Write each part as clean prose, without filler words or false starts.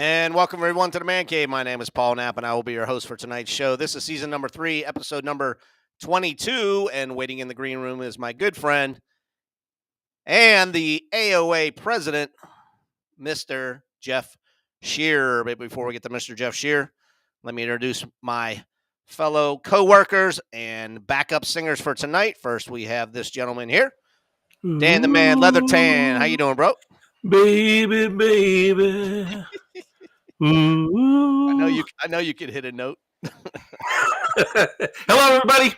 And welcome everyone to the Man Cave. My name is Paul Knapp, and I will be your host for tonight's show. This is season number 3, episode number 22, and waiting in the green room is my good friend and the AOA president, Mr. Jeff Sherer. But before we get to Mr. Jeff Sherer, let me introduce my fellow co-workers and backup singers for tonight. First, we have this gentleman here, Dan the Man Leathertan. How you doing, bro? Baby. I know you could hit a note. Hello, everybody.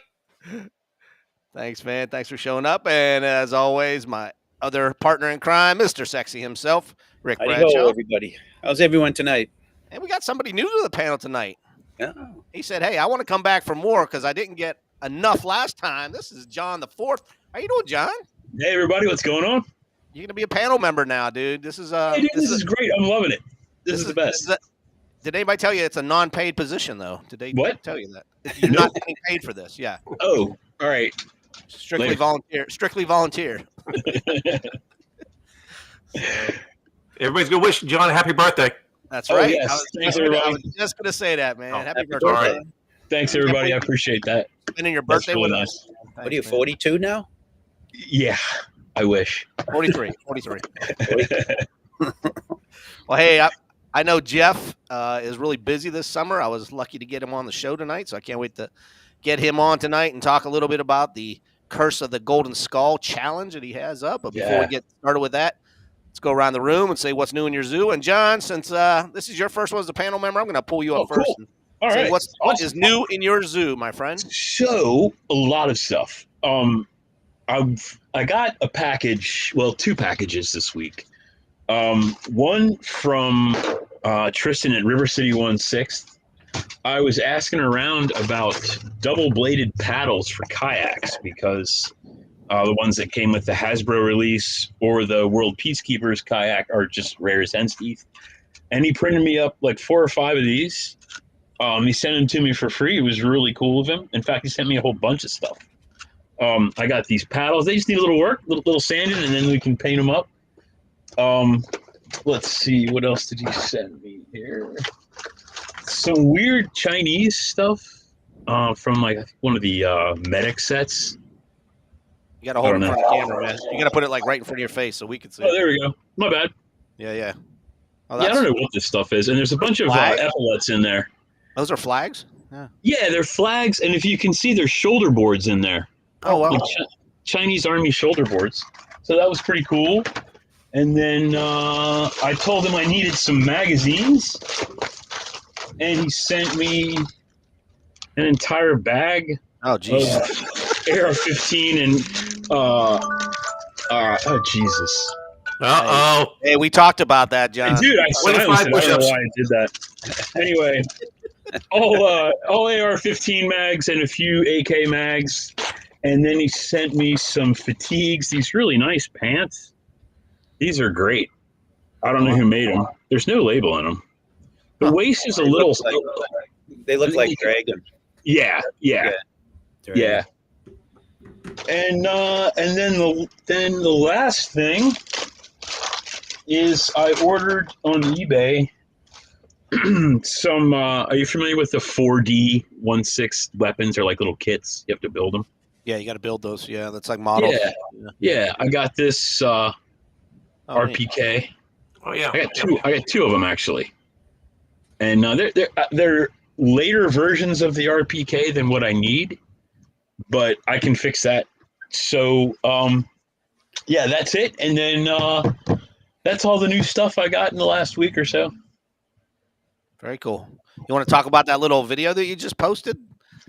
Thanks, man. Thanks for showing up. And as always, my other partner in crime, Mr. Sexy himself, Rick Bradshaw. Hello, everybody. How's everyone tonight? And we got somebody new to the panel tonight. Yeah. He said, "Hey, I want to come back for more because I didn't get enough last time." This is John the Fourth. How you doing, John? Hey, everybody. What's going on? You're gonna be a panel member now, dude. This is Hey, dude, this is great. I'm loving it. This is the best. Did anybody tell you it's a non-paid position, though? Did they tell you that? You're not getting paid for this, yeah. Oh, all right. Strictly volunteer. Strictly volunteer. Everybody's going to wish John a happy birthday. That's right. Yes. I was just going to say that, man. Happy birthday. All right. Thanks, everybody. I appreciate that. Spending your birthday really with nice. us. What are you, 42 now? Yeah, I wish. 43. Well, hey, I know Jeff is really busy this summer. I was lucky to get him on the show tonight, so I can't wait to get him on tonight and talk a little bit about the Curse of the Golden Skull challenge that he has up. But before we get started with that, let's go around the room and say what's new in your zoo. And John, since this is your first one as a panel member, I'm going to pull you up first. Cool. And All say right. what is new in your zoo, my friend? So, a lot of stuff. I got a package, well, 2 packages this week. One from Tristan at River City 1/6. I was asking around about double-bladed paddles for kayaks because the ones that came with the Hasbro release or the World Peacekeepers kayak are just rare as hen's teeth. And he printed me up like 4 or 5 of these. He sent them to me for free. It was really cool of him. In fact, he sent me a whole bunch of stuff. I got these paddles. They just need a little work, little sanding, and then we can paint them up. Let's see. What else did you send me here? Some weird Chinese stuff from like one of the medic sets. You got to hold it in front of the camera, man. You got to put it like right in front of your face so we can see. Oh, there we go. My bad. Yeah. Oh, I don't know what this stuff is. And there's a bunch of epaulets in there. Those are flags? Yeah, they're flags. And if you can see, there's shoulder boards in there. Oh, wow. Like Chinese Army shoulder boards. So that was pretty cool. And then I told him I needed some magazines. And he sent me an entire bag of AR-15 and oh, Jesus. Uh-oh. Hey, we talked about that, John. Dude, I silenced it. I don't know why I did that. Anyway, all AR-15 mags and a few AK mags. And then he sent me some fatigues, these really nice pants. These are great. I don't know who made them. There's no label on them. The waist is a little... They look like dragon. Yeah. And then the last thing is I ordered on eBay some. Are you familiar with the 4D 1/6 weapons? They're like little kits. You have to build them. Yeah, you got to build those. Yeah, that's like models. Yeah. I got this RPK. Oh yeah. I got 2 of them actually, and they're later versions of the RPK than what I need, but I can fix that. So that's it. And then that's all the new stuff I got in the last week or so. Very cool. You want to talk about that little video that you just posted?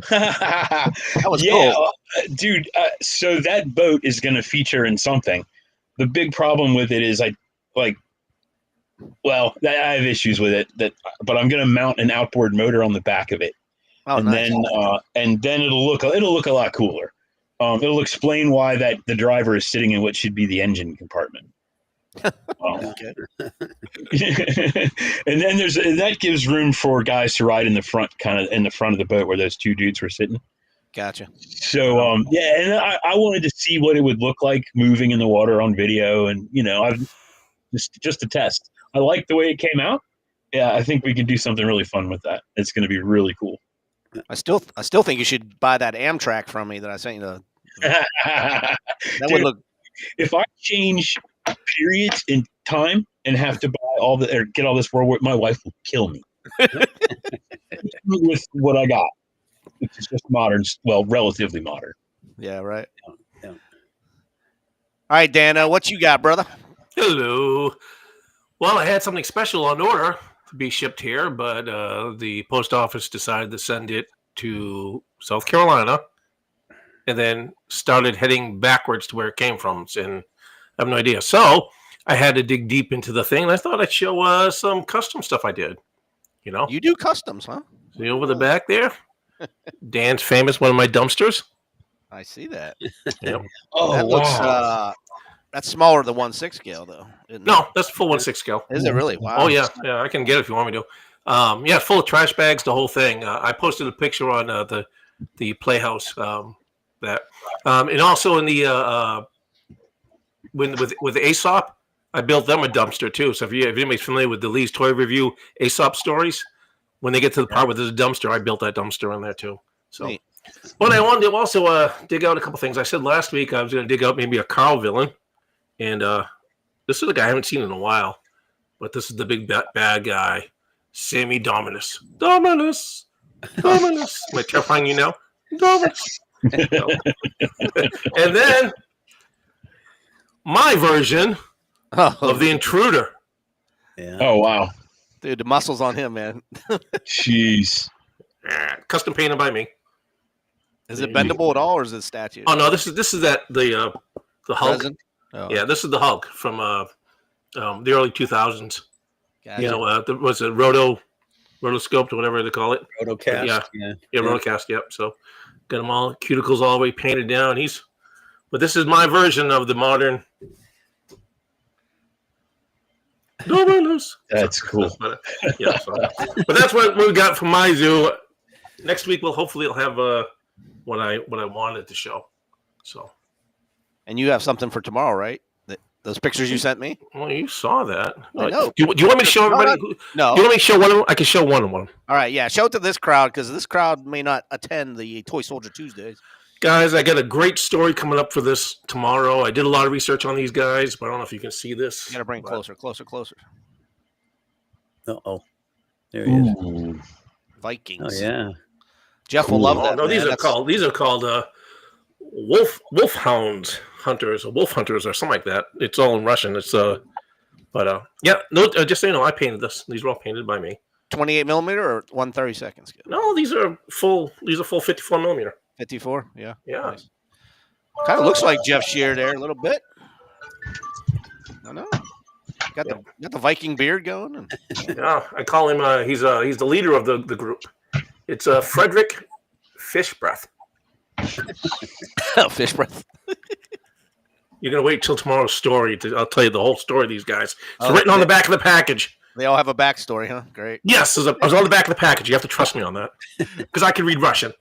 That was cool. Dude. So that boat is going to feature in something. The big problem with it is I have issues with it but I'm going to mount an outboard motor on the back of it. Oh, and nice. then it'll look a lot cooler. It'll explain why that the driver is sitting in what should be the engine compartment. Okay. And then that gives room for guys to ride in the front, kind of in the front of the boat where those 2 dudes were sitting. Gotcha. So and I wanted to see what it would look like moving in the water on video, and I've just to test. I like the way it came out. Yeah, I think we could do something really fun with that. It's going to be really cool. I still think you should buy that Amtrak from me that I sent you. That would Dude, look. if I change periods in time and have to buy all the or get all this World War, my wife will kill me with what I got. It's just modern, well, relatively modern. Yeah, right. Yeah. All right, Dano, what you got, brother? Hello. Well, I had something special on order to be shipped here, but the post office decided to send it to South Carolina and then started heading backwards to where it came from. And I have no idea. So I had to dig deep into the thing, and I thought I'd show some custom stuff I did. You know? You do customs, huh? See over the back there? Dan's famous, one of my dumpsters. I see that. Yep. Oh, That looks that's smaller than 1/6 scale, though. Isn't No, it? that's full 1/6 scale. Is it really? Wow. Oh yeah, I can get it if you want me to. Yeah, full of trash bags, the whole thing. I posted a picture on the Playhouse and also in the with Aesop, I built them a dumpster too. So if anybody's familiar with the Lee's Toy Review Aesop stories, when they get to the part where there's a dumpster, I built that dumpster in there too. So, Neat. but I wanted to also dig out a couple things. I said last week I was going to dig out maybe a Carl villain, and this is a guy I haven't seen in a while, but this is the big bad guy, Sammy Dominus. Dominus. Am I terrifying you now? Dominus. And then my version of the Intruder. Yeah. Oh, wow. Dude, the muscles on him, man. Jeez. Custom painted by me. Is it bendable at all, or is it a statue? Oh no, this is the Hulk. Resin? Oh, Yeah, this is the Hulk from the early 2000s. gotcha. You know, was it rotoscoped or whatever they call it? Rotocast. Yeah. Yeah, rotocast. Yep. So got them all cuticles all the way painted down. But this is my version of the modern. Dominus. That's cool. But that's what we got from my zoo. Next week we'll hopefully have what I wanted to show. So. And you have something for tomorrow, right? Those pictures you sent me? Well, you saw that. I know. Do you want me to show everybody? No. Do you want me to show one of them? I can show one of them. All right, yeah. Show it to this crowd because this crowd may not attend the Toy Soldier Tuesdays. Guys, I got a great story coming up for this tomorrow. I did a lot of research on these guys, but I don't know if you can see this. You got to bring it closer. Uh-oh. There he is. Ooh. Vikings. Oh, yeah. Jeff will love that. No, these man. are called wolfhound hunters or wolf hunters or something like that. It's all in Russian. It's just so you know, I painted this. These were all painted by me. 28 millimeter or 1/32 scale? No, these are full 54 millimeter. 54. Yeah. Yeah. Nice. Kind of looks like Jeff Sherer there a little bit. I know. Got the Viking beard going. And... Yeah, I call him. He's the leader of the group. It's Frederick Fish Breath. Fish breath. You're gonna wait till tomorrow's story. I'll tell you the whole story of these guys. It's written on the back of the package. They all have a backstory, huh? Great. Yes, I was on the back of the package. You have to trust me on that because I can read Russian.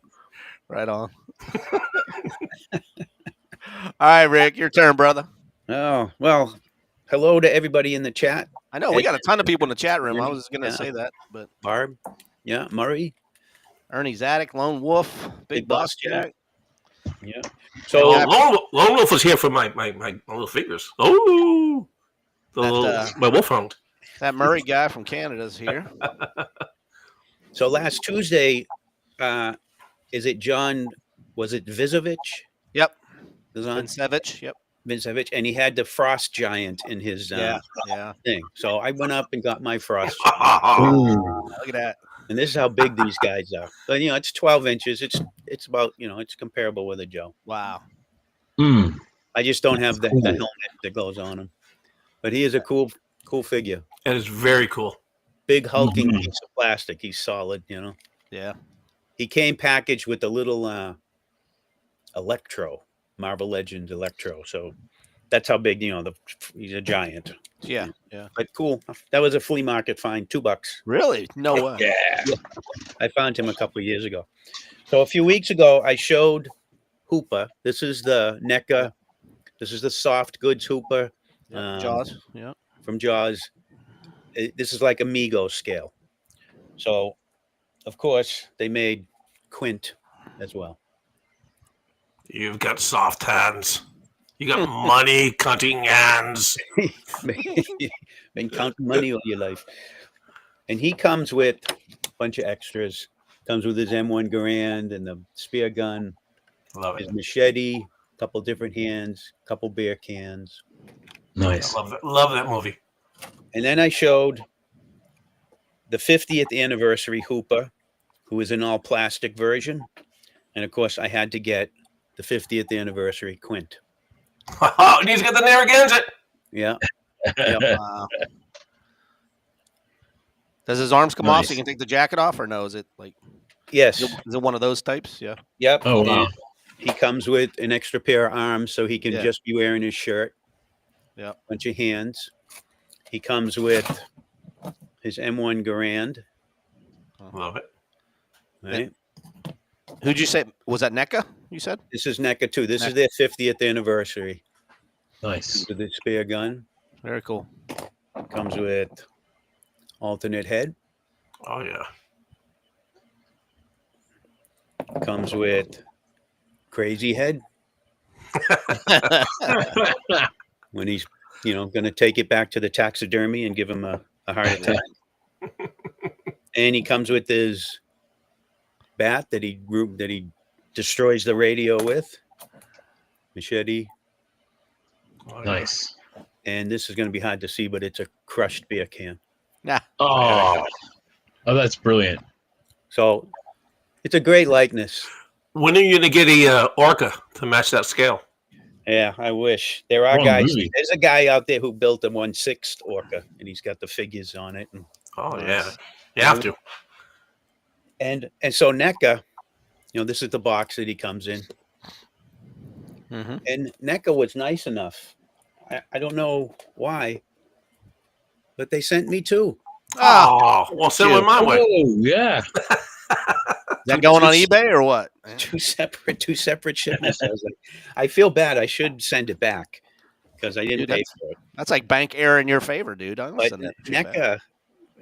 Right on. All right, Rick, your turn, brother. Oh, well, hello to everybody in the chat. I know we got a ton of people in the chat room. I Ernie, was going to yeah. say that, but Barb. Yeah. Murray. Ernie's Attic, Lone Wolf, Big Boss Jack. Yeah. So So Lone Wolf was here for my little figures. Oh, my wolfhound. That Murray guy from Canada's here. so last Tuesday, is it John? Was it Vizovich? Yep. Was on Vincevich. Yep. Vincevich, and he had the frost giant in his Yeah. thing. So I went up and got my frost. Look at that. And this is how big these guys are. But it's 12 inches. It's about it's comparable with a Joe. Wow. I just don't have the helmet that goes on him. But he is a cool figure. That is very cool. Big hulking piece of plastic. He's solid. Yeah. He came packaged with a little Electro, Marvel Legends Electro. So that's how big. He's a giant. Yeah. Yeah. But cool. That was a flea market find, $2. Really? No way. Yeah. I found him a couple of years ago. So a few weeks ago, I showed Hooper. This is the NECA. This is the soft goods Hooper Jaws. Yeah. from Jaws. This is like Amigo scale. So, of course, they made Quint as well. You've got soft hands. You got money cutting hands. Been counting money all your life. And he comes with a bunch of extras. Comes with his M1 Garand and the spear gun, Love his it. machete, a couple different hands, couple beer cans. Nice. Love that movie. And then I showed the 50th anniversary Hooper, who is an all plastic version. And of course, I had to get the 50th anniversary Quint. Oh, and he's got the Narragansett. Yeah. Wow. Does his arms come off so Nice. you can take the jacket off, or no? Is it like Yes. is it one of those types? Yeah. Yep. Oh, wow. And he comes with an extra pair of arms so he can Yeah. just be wearing his shirt. Yep. Bunch of hands. He comes with his M1 Garand. Love it. Right. Who'd you say was that? NECA? You said. This is NECA too. This is their 50th anniversary. Nice. With the spear gun. Very cool. Comes with alternate head. Oh yeah. Comes with crazy head when he's, going to take it back to the taxidermy and give him a heart attack. And he comes with his bat that he destroys the radio with, machete. Oh, yeah. Nice. And this is going to be hard to see, but it's a crushed beer can. Oh, that's brilliant. So it's a great likeness. When are you going to get a orca to match that scale? Yeah, I wish. There are Wrong guys. movie. There's a guy out there who built a 1/6 orca, and he's got the figures on it. Oh yeah, you have to. And so NECA, this is the box that he comes in. Mm-hmm. And NECA was nice enough. I don't know why, but they sent me two. Oh, well, send one my way. Oh, yeah. Is that going on eBay or what? Two separate shipments. I feel bad. I should send it back because I didn't Dude, pay for it. That's like bank error in your favor, dude. I'm But send that shit back.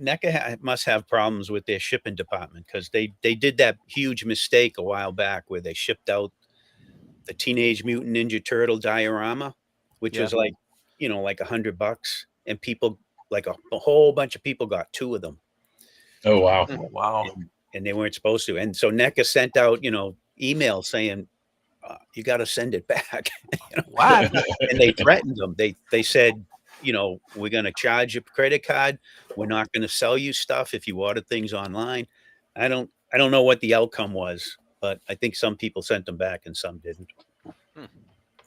NECA must have problems with their shipping department because they did that huge mistake a while back where they shipped out the Teenage Mutant Ninja Turtle diorama, which was like $100, and people like a whole bunch of people got two of them. Oh, wow. Wow. And they weren't supposed to. And so NECA sent out, emails saying, you got to send it back. What? And they threatened them. They said, we're going to charge your credit card. We're not going to sell you stuff if you order things online. I don't know what the outcome was, but I think some people sent them back and some didn't.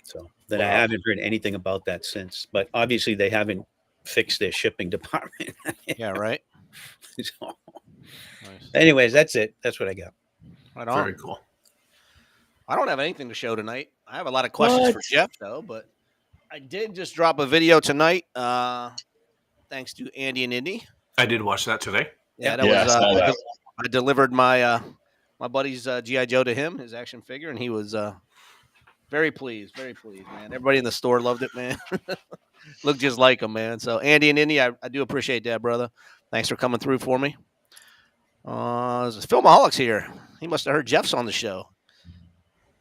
So then I haven't heard anything about that since. But obviously they haven't fixed their shipping department. Yeah, right. So, Nice. anyways, that's it. That's what I got. Right on. Very cool. I don't have anything to show tonight. I have a lot of questions for What? Jeff, though, but I did just drop a video tonight, thanks to Andy and Indy. I did watch that today. Yeah, that Yeah, was. I saw that. I delivered my my buddy's GI Joe to him, his action figure, and he was very pleased, man. Everybody in the store loved it, man. Looked just like him, man. So Andy and Indy, I do appreciate that, brother. Thanks for coming through for me. There's Filmaholics here. He must have heard Jeff's on the show.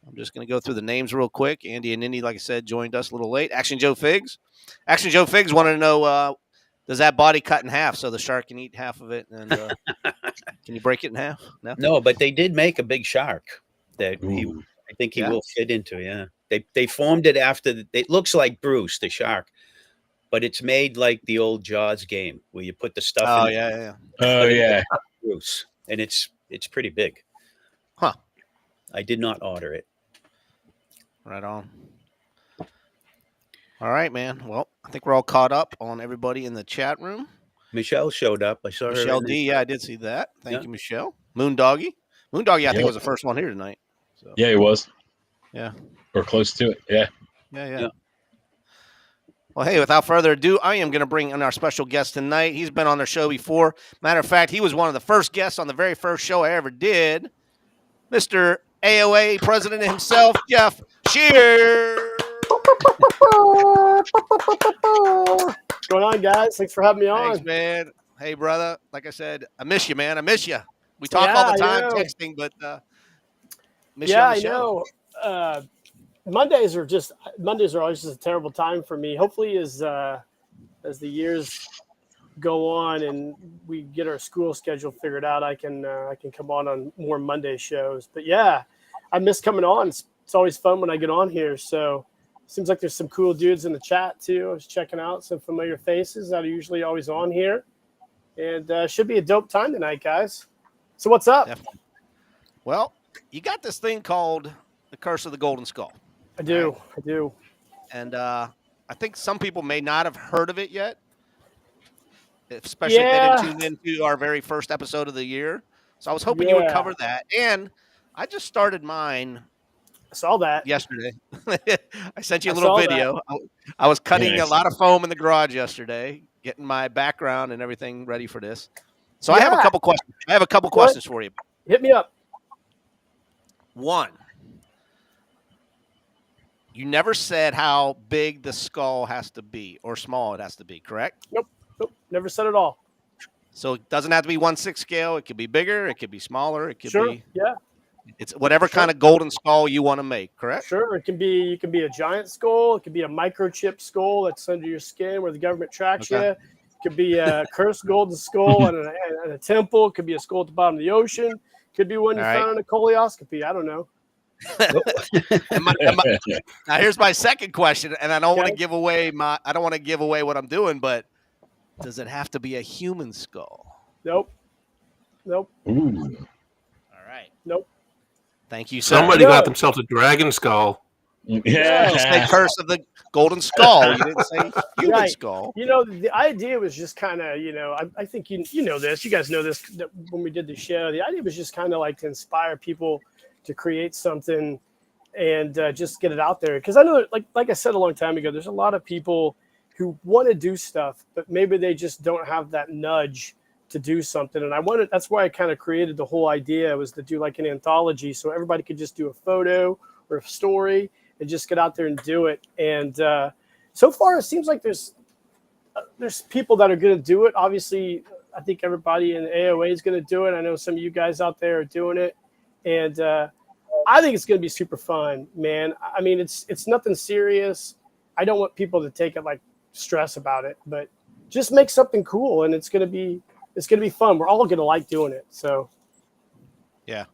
I'm just going to go through the names real quick. Andy and Indy, like I said, joined us a little late. Action Joe Figs. Action Joe Figs wanted to know, does that body cut in half so the shark can eat half of it? And can you break it in half? No, but they did make a big shark that Ooh. I think he Yeah. will fit into. Yeah, they formed it after. It looks like Bruce the shark, but it's made like the old Jaws game where you put the stuff. Oh, in yeah. Oh, yeah. Bruce, and it's pretty big. Huh. I did not order it. Right on. All right, man. Well, I think we're all caught up on everybody in the chat room. Michelle showed up. I saw her. Michelle in there. D. Yeah, I did see that. Thank Yeah. you, Michelle. Moondoggy. Moondoggy, I think, Yep. was the first one here tonight. So, Yeah, he was. Yeah. Or close to it. Yeah. Yeah. Well, hey, without further ado, I am going to bring in our special guest tonight. He's been on the show before. Matter of fact, he was one of the first guests on the very first show I ever did. Mr. AOA president himself, Jeff Sherer. going on, guys? Thanks for having me on. Thanks, man. Hey, brother. Like I said, I miss you, man. I miss you. We talk all the I time know. texting, but miss you on the show. I know. Mondays are always just a terrible time for me. Hopefully, as the years go on and we get our school schedule figured out, I can come on more Monday shows. But yeah, I miss coming on. It's always fun when I get on here. So seems like there's some cool dudes in the chat too. I was checking out some familiar faces that are usually always on here, and should be a dope time tonight, guys. So what's up? Definitely. Well, you got this thing called the Curse of the Golden Skull. I do. Right? I do. And I think some people may not have heard of it yet, especially if they didn't tune into our very first episode of the year. So I was hoping you would cover that. And I just started mine. I saw that yesterday. I sent you a little video. I was cutting a lot of foam in the garage yesterday, getting my background and everything ready for this. So I have a couple questions. Questions for you. Hit me up. One, you never said how big the skull has to be or small it has to be, correct? Nope. Never said it all. So it doesn't have to be 1/6 scale. It could be bigger. It could be smaller. It could be. Yeah. It's whatever kind of golden skull you want to make, correct? Sure. You can be a giant skull. It could be a microchip skull that's under your skin where the government tracks you. It could be a cursed golden skull and a temple. It could be a skull at the bottom of the ocean. It could be one you found in a colonoscopy. I don't know. Now here's my second question, and I don't want to give away what I'm doing, but does it have to be a human skull? Nope. Ooh. All right. Nope. Thank you, sir. Somebody got themselves a dragon skull. Yeah. You say Curse of the Golden Skull. You didn't say human skull. You know, the idea was just kind of, I think you know this. You guys know this when we did the show. The idea was just kind of like to inspire people to create something and just get it out there. Because I know, like I said a long time ago, there's a lot of people who want to do stuff, but maybe they just don't have that nudge to do something. And that's why I kind of created the whole idea, was to do like an anthology so everybody could just do a photo or a story and just get out there and do it. And so far it seems like there's people that are going to do it. Obviously, I think everybody in AOA is going to do it. I know some of you guys out there are doing it. And I think it's going to be super fun, man. I mean, it's nothing serious. I don't want people to take it like stress about it, but just make something cool, and it's going to be fun. We're all going to like doing it. So, yeah,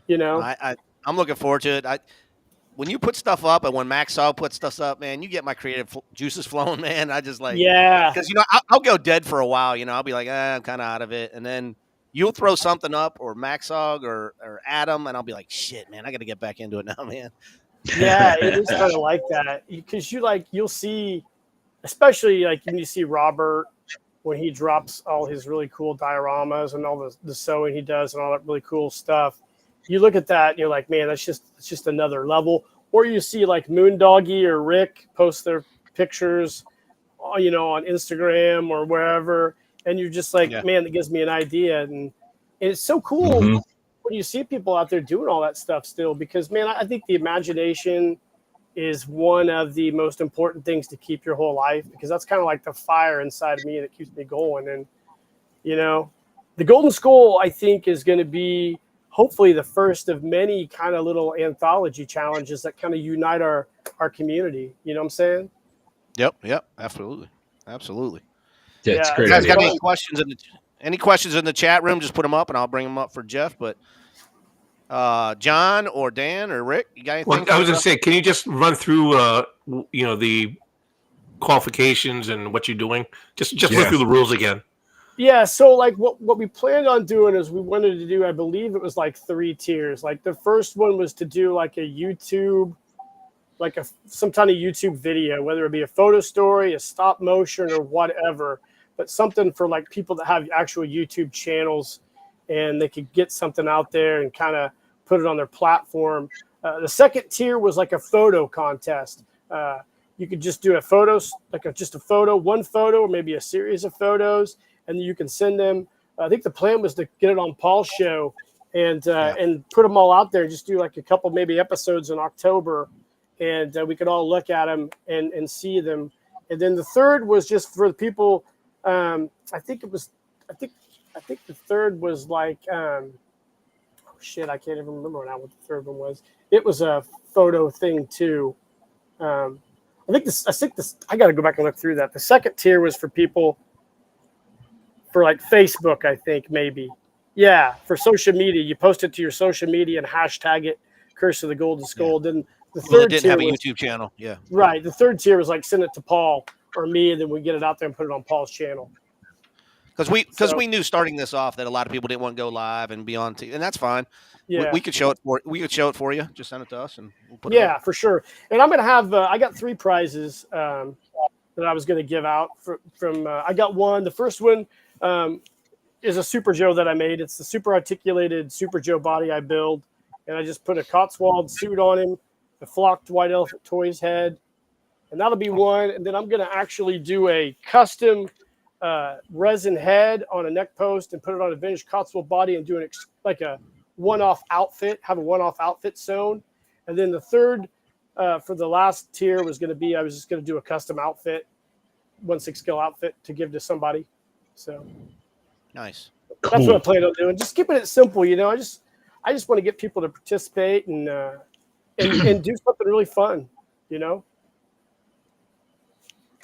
I'm looking forward to it. When you put stuff up, and when Maxall puts stuff up, man, you get my creative juices flowing, man. I just like, because I'll go dead for a while. I'll be like, I'm kind of out of it, and then you'll throw something up, or Maxog or Adam, and I'll be like, shit, man, I got to get back into it now, man. Yeah, it is kind of like that, because you'll see, especially like when you see Robert when he drops all his really cool dioramas and all the sewing he does and all that really cool stuff. You look at that and you're like, man, it's just another level. Or you see like Moondoggy or Rick post their pictures, on Instagram or wherever, and you're just like, man, that gives me an idea. And it's so cool when you see people out there doing all that stuff still, because, man, I think the imagination is one of the most important things to keep your whole life, because that's kind of like the fire inside of me that keeps me going. And, the Golden Skull, I think, is going to be hopefully the first of many kind of little anthology challenges that kind of unite our community. You know what I'm saying? Yep. Absolutely. Yeah, it's great. You guys got any questions in the chat room? Just put them up, and I'll bring them up for Jeff. But John or Dan or Rick, you got anything? Well, I was going to say, can you just run through, the qualifications and what you're doing? Just run through the rules again. Yeah. So like what we planned on doing is we wanted to do, I believe it was like 3 tiers. Like the first one was to do like a YouTube, like some kind of YouTube video, whether it be a photo story, a stop motion, or whatever, but something for like people that have actual YouTube channels, and they could get something out there and kind of put it on their platform. The second tier was like a photo contest. You could just do just a photo, one photo, or maybe a series of photos, and you can send them. I think the plan was to get it on Paul's show and put them all out there and just do like a couple maybe episodes in October, and we could all look at them and see them. And then the third was just for the people. I think the third was like, oh shit, I can't even remember now what the third one was. It was a photo thing too. I think I got to go back and look through that. The second tier was for people for like Facebook, I think maybe. Yeah, for social media, you post it to your social media and hashtag it, Curse of the Golden Skull. Then the People that third didn't tier have a was, YouTube channel. Yeah. right. The third tier was like send it to Paul or me, and then we get it out there and put it on Paul's channel. Because we knew starting this off that a lot of people didn't want to go live and be on TV, and that's fine. Yeah, We could show it for you. Just send it to us and we'll put it yeah, up. for sure. And I'm gonna have I got 3 prizes that I was gonna give out from I got one. The first one is a Super Joe that I made. It's the super articulated Super Joe body I build, and I just put a Cotswold suit on him, the flocked White Elephant Toys head, and that'll be one. And then I'm gonna actually do a custom resin head on a neck post and put it on a vintage Cotswold body and do like a one-off outfit, have a one-off outfit sewn. And then the third for the last tier was going to be, I was just going to do a custom outfit, 1/6 scale outfit to give to somebody. So Nice. that's what I plan on doing. Just keeping it simple, you know. I just want to get people to participate and do something really fun, you know.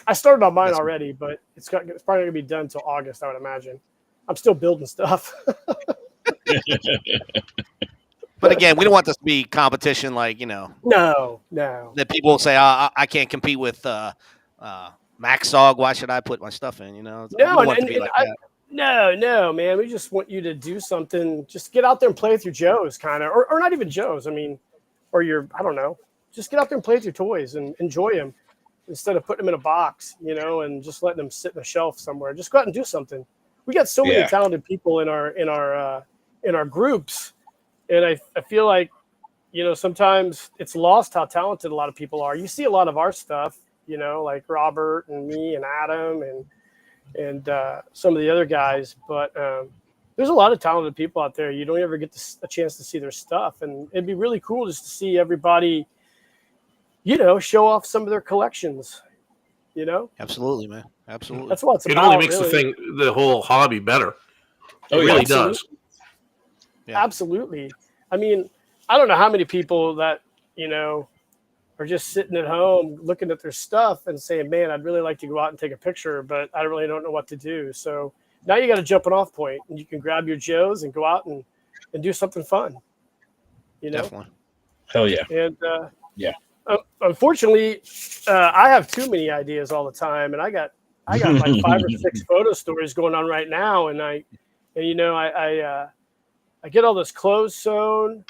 I started on mine already, but it's probably going to be done until August, I would imagine. I'm still building stuff. But again, we don't want this to be competition like, you know. No. That people will say, I can't compete with Max Sog. Why should I put my stuff in, you know? No, we don't want it to be like that. No, man. We just want you to do something. Just get out there and play with your Joes, kind of. Or not even Joes. I mean, or your, I don't know. Just get out there and play with your toys and enjoy them instead of putting them in a box, you know, and just letting them sit in a shelf somewhere. Just go out and do something. We got so many talented people in our groups, and I feel like, you know, sometimes it's lost how talented a lot of people are. You see a lot of our stuff, you know, like Robert and me and Adam and some of the other guys, but there's a lot of talented people out there. You don't ever get a chance to see their stuff, and it'd be really cool just to see everybody, you know, show off some of their collections, you know? Absolutely, man. Absolutely. That's what it's It about. only makes really. the whole hobby better. It yeah, really absolutely. does. Yeah. Absolutely. I mean, I don't know how many people that, you know, are just sitting at home looking at their stuff and saying, man, I'd really like to go out and take a picture, but I really don't know what to do. So now you got a jumping off point, and you can grab your Joes and go out and do something fun, you know? Definitely. Hell yeah. And yeah. Unfortunately, I have too many ideas all the time, and I got like 5 or 6 photo stories going on right now, and I get all this clothes sewn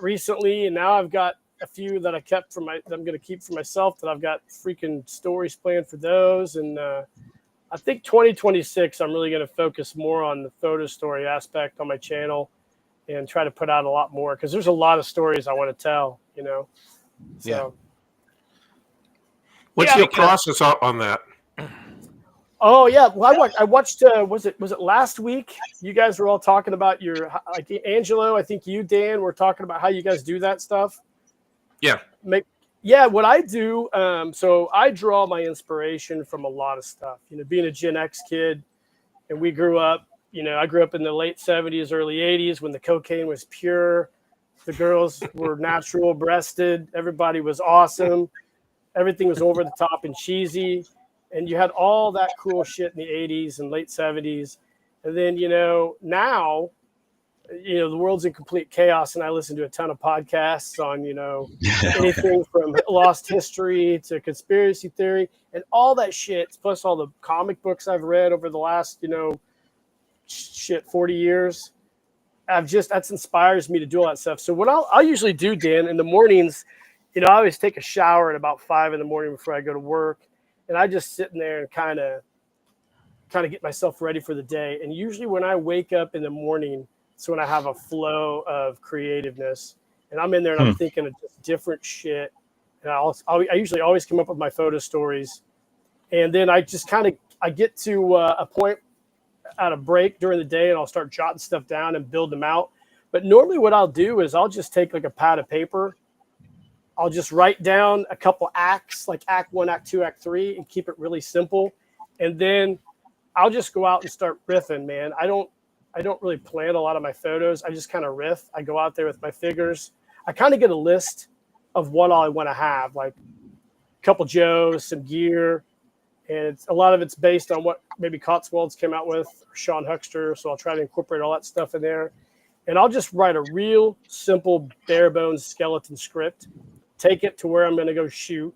recently, and now I've got a few that I kept that I'm going to keep for myself, that I've got freaking stories planned for those, and I think 2026 I'm really going to focus more on the photo story aspect on my channel and try to put out a lot more, because there's a lot of stories I want to tell, you know. So, What's your process on that? Oh yeah, well I watched. Was it last week? You guys were all talking about your, like Angelo. I think you, Dan, were talking about how you guys do that stuff. Yeah. What I do. So I draw my inspiration from a lot of stuff. You know, being a Gen X kid, and we grew up. You know, I grew up in the late '70s, early '80s when the cocaine was pure. The girls were natural breasted. Everybody was awesome. Everything was over the top and cheesy. And you had all that cool shit in the 80s and late 70s. And then, you know, now, you know, the world's in complete chaos. And I listen to a ton of podcasts on, you know, anything from lost history to conspiracy theory and all that shit, plus all the comic books I've read over the last, you know, 40 years. That inspires me to do all that stuff. So what I'll usually do, Dan, in the mornings, you know, I always take a shower at about 5 in the morning before I go to work. And I just sit in there and kind of get myself ready for the day. And usually when I wake up in the morning, it's when I have a flow of creativeness. And I'm in there and I'm thinking of just different shit. And I usually always come up with my photo stories. And then I just I get to a point at a break during the day, and I'll start jotting stuff down and build them out. But normally what I'll do is I'll just take like a pad of paper I'll just write down a couple acts, like act 1, act 2, act 3, and keep it really simple. And then I'll just go out and start riffing, man. I don't really plan a lot of my photos. I just kind of riff. I go out there with my figures. I kind of get a list of what all I want to have, like a couple Joes, some gear, and a lot of it's based on what maybe Cotswolds came out with, or Sean Huckster. So I'll try to incorporate all that stuff in there. And I'll just write a real simple, bare bones skeleton script, take it to where I'm going to go shoot.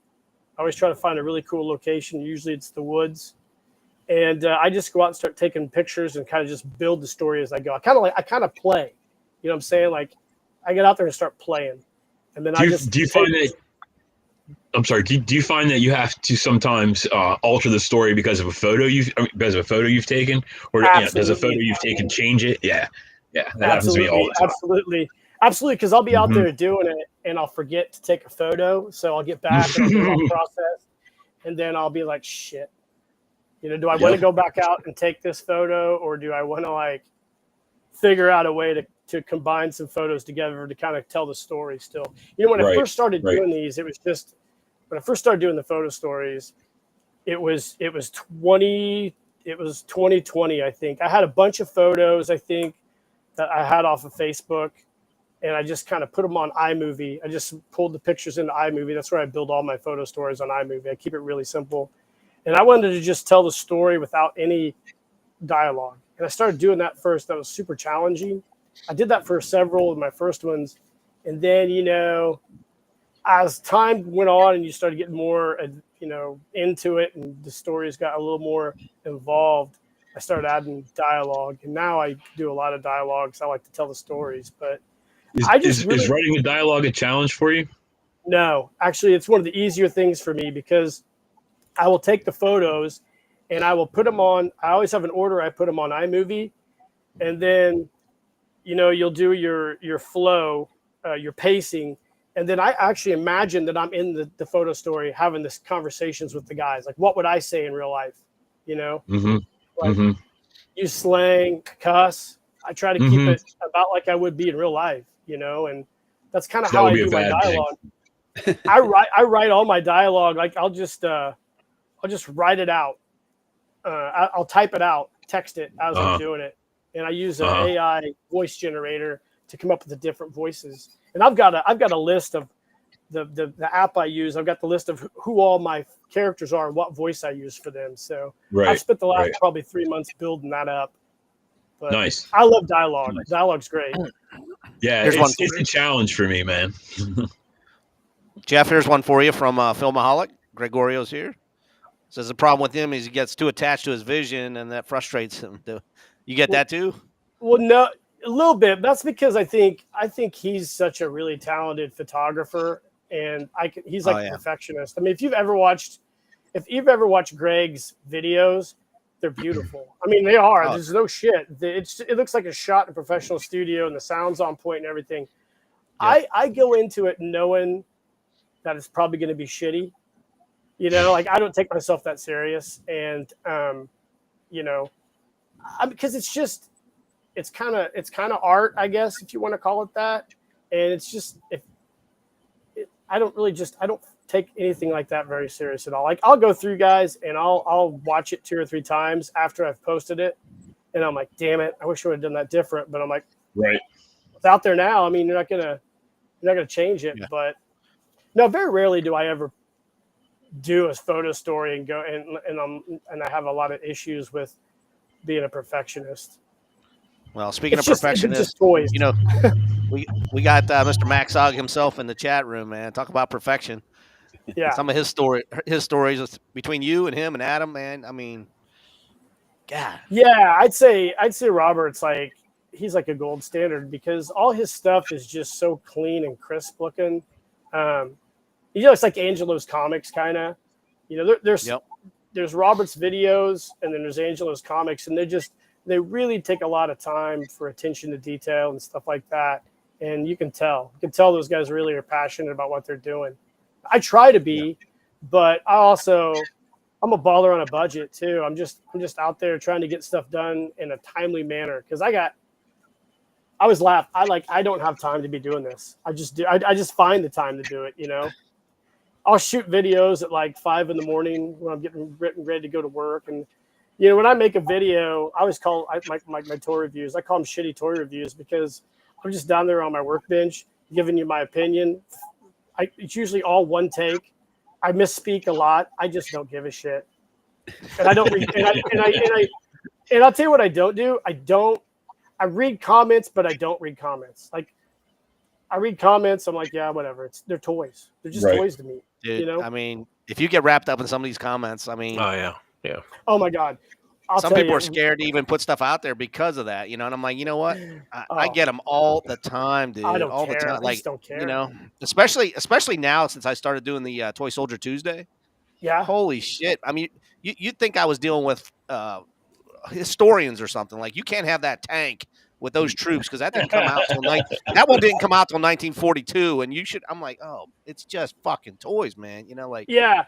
I always try to find a really cool location. Usually it's the woods. And I just go out and start taking pictures and kind of just build the story as I go. I kind of play, you know what I'm saying? Like I get out there and start playing. And then do you find that, I'm sorry, do you find that you have to sometimes alter the story because of a photo you've taken, or does a photo you've taken change it? Yeah. Yeah. That happens to me all the time. Absolutely. Cause I'll be out there doing it and I'll forget to take a photo. So I'll get back and I'll do the whole process. And then I'll be like, shit. You know, do I want to go back out and take this photo, or do I want to like figure out a way to combine some photos together to kind of tell the story still? You know, when I first started doing these, when I first started doing the photo stories, it was 2020, I think. I had a bunch of photos, I think, that I had off of Facebook, and I just kind of put them on iMovie. I just pulled the pictures into iMovie. That's where I build all my photo stories, on iMovie. I keep it really simple. And I wanted to just tell the story without any dialogue. And I started doing that first. That was super challenging. I did that for several of my first ones. And then, you know, as time went on and you started getting more, you know, into it and the stories got a little more involved, I started adding dialogue. And now I do a lot of dialogues. I like to tell the stories. But is writing a dialogue a challenge for you? No. Actually, it's one of the easier things for me because I will take the photos and I will put them on. I always have an order. I put them on iMovie, and then, you know, you'll do your flow, your pacing. And then I actually imagine that I'm in the photo story having this conversations with the guys. Like, what would I say in real life? You know, use slang, cuss. I try to keep it about like I would be in real life, you know, and that's kind of how I do my dialogue. I write all my dialogue. Like I'll just write it out. I'll type it out, text it as I'm doing it. And I use an AI voice generator to come up with the different voices. And I've got a list of the app I use. I've got the list of who all my characters are and what voice I use for them. So I've spent the last probably 3 months building that up. But nice. I love dialogue. Nice. Dialogue's great. Yeah, it's a challenge for me, man. Jeff, here's one for you from Filmaholic. Gregorio's here. Says the problem with him is he gets too attached to his vision, and that frustrates him. You get that too? Well, no, a little bit. That's because I think he's such a really talented photographer, and he's like a perfectionist. I mean, if you've ever watched Greg's videos, they're beautiful. I mean, they are. There's no shit. It looks like a shot in a professional studio, and the sound's on point and everything. Yeah. I go into it knowing that it's probably going to be shitty. You know, like I don't take myself that serious, and you know, because it's kind of art, I guess, if you want to call it that. And it's just I don't take anything like that very serious at all. Like I'll go through, guys, and I'll watch it 2 or 3 times after I've posted it, and I'm like, damn it, I wish I would have done that different. But I'm like, right, it's out there now. I mean, you're not gonna change it. Yeah. But no, very rarely do I ever do a photo story and go and I have a lot of issues with being a perfectionist. Well, speaking of perfectionists, you know, we got Mr. Maxog himself in the chat room, man. Talk about perfection. Yeah, some of his stories between you and him and Adam, man. I mean, God. Yeah, I'd say Robert's like he's like a gold standard because all his stuff is just so clean and crisp looking. He looks like Angelo's comics, kind of. You know, there's Robert's videos, and then there's Angelo's comics, and they really take a lot of time for attention to detail and stuff like that. And you can tell those guys really are passionate about what they're doing. I try to be, but I'm a baller on a budget too. I'm just out there trying to get stuff done in a timely manner because I got I was laugh. I don't have time to be doing this. I just find the time to do it. I'll shoot videos at like 5 a.m. when I'm getting ready to go to work. And, when I make a video, I always call my toy reviews, I call them shitty toy reviews because I'm just down there on my workbench giving you my opinion. It's usually all one take. I misspeak a lot. I just don't give a shit. And I don't read, and I'll tell you what I don't do. I read comments, but I don't read comments. Like, I read comments. I'm like, yeah, whatever. They're toys. They're just toys to me. Dude, I mean, if you get wrapped up in some of these comments, I mean, yeah. Oh my God. Some people are scared to even put stuff out there because of that, and I'm like, you know what? I get them all the time, dude. I don't all care. the time. I just don't care. Especially now since I started doing the Toy Soldier Tuesday. Yeah. Holy shit! I mean, you'd think I was dealing with historians or something. Like, you can't have that tank with those troops because that didn't come out till that one didn't come out till 1942, and you should. I'm like, oh, it's just fucking toys, man. Like, yeah,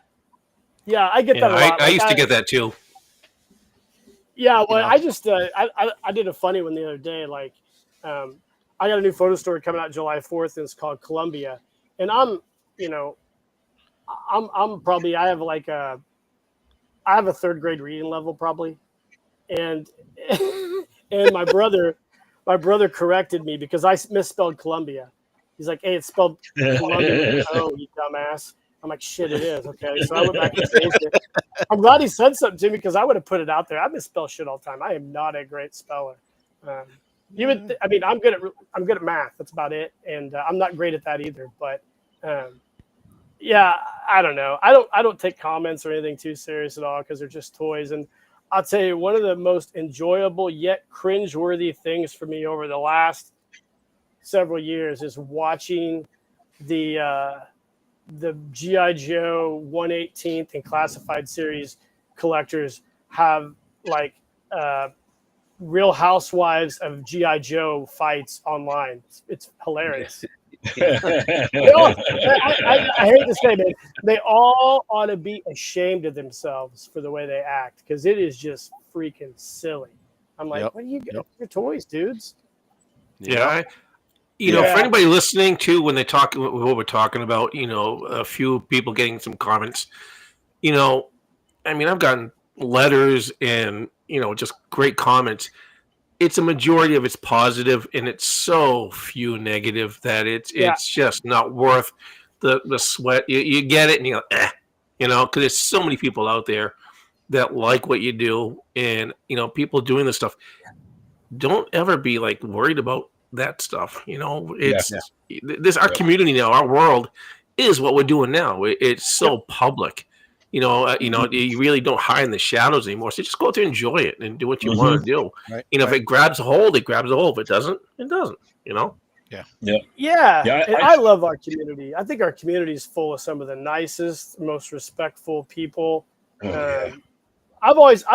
I get that a lot. I used to get that too. Yeah, well, I just I did a funny one the other day. Like, I got a new photo story coming out July 4th, and it's called Columbia. And I'm probably I have a third grade reading level probably, and and my brother corrected me because I misspelled Columbia. He's like, "Hey, it's spelled Columbia." Oh, you dumbass! I'm like, "Shit, it is." Okay, so I went back and changed it. I'm glad he said something to me because I would have put it out there. I misspell shit all the time. I am not a great speller. I'm good at math. That's about it, and I'm not great at that either. But yeah, I don't know. I don't take comments or anything too serious at all because they're just toys. And I'll tell you, one of the most enjoyable yet cringeworthy things for me over the last several years is watching the G.I. Joe 118th and classified series collectors have like Real Housewives of G.I. Joe fights online. It's hilarious. I hate to say it, they all ought to be ashamed of themselves for the way they act because it is just freaking silly. I'm like, what are you getting your toys, dudes? Yeah. For anybody listening to when they talk what we're talking about, a few people getting some comments, I mean, I've gotten letters and, just great comments. It's a majority of it's positive and it's so few negative that it's just not worth the sweat. You get it and you're like, because there's so many people out there that like what you do and, people doing this stuff. Don't ever be like worried about that stuff. It's this our community now, our world is what we're doing now. It's so public. You really don't hide in the shadows anymore. So just go out there and enjoy it and do what you want to do. Right, if it grabs a hold, it grabs a hold. If it doesn't, it doesn't. I love our community. I think our community is full of some of the nicest, most respectful people. I've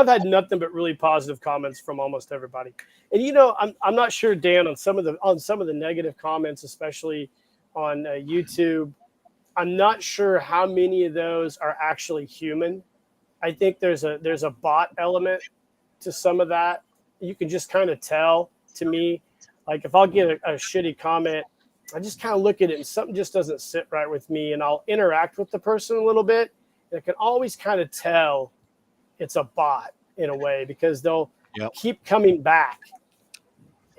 had nothing but really positive comments from almost everybody. And I'm not sure, Dan, on some of the negative comments, especially on YouTube. I'm not sure how many of those are actually human. I think there's a bot element to some of that. You can just kind of tell to me, like if I'll get a shitty comment, I just kind of look at it and something just doesn't sit right with me, and I'll interact with the person a little bit. And I can always kind of tell it's a bot in a way because they'll keep coming back.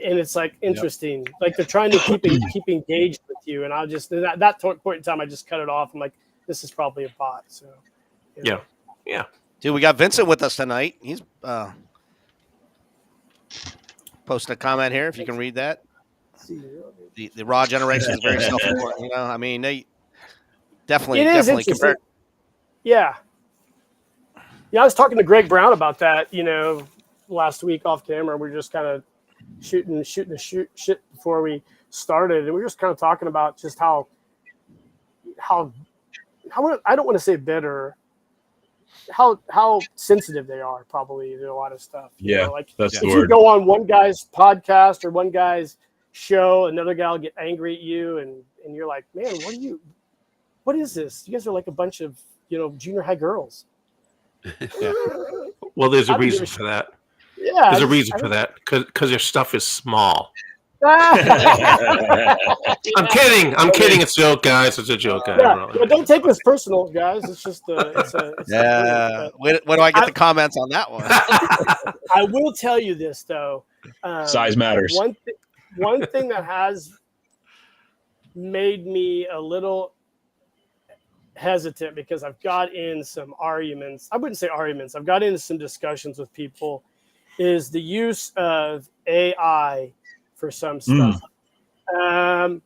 And it's like interesting, like they're trying to keep engaged with you. And I'll just at that point in time, I just cut it off. I'm like, this is probably a bot. So yeah. Dude, we got Vincent with us tonight. He's posting a comment here. If you can read that, the raw generation is very self-important. I mean, they definitely compared. Yeah, I was talking to Greg Brown about that. Last week off camera, we were just kind of shooting shit before we started, and we were just kind of talking about just how I don't want to say bitter, how sensitive they are probably to a lot of stuff. That's the if word. You go on one guy's podcast or one guy's show, another guy will get angry at you, and you're like, man, what is this? You guys are like a bunch of junior high girls. Well, there's a reason for that. Yeah, there's a reason for that because their stuff is small. I'm kidding. I'm kidding. It's a joke, guys. It's a joke. Yeah, but don't take this personal, guys. It's just it's Yeah. When do I get the comments on that one? I will tell you this though. Size matters. One thing that has made me a little hesitant, because I've got in some arguments. I wouldn't say arguments. I've got into some discussions with people, is the use of AI for some stuff. Honestly,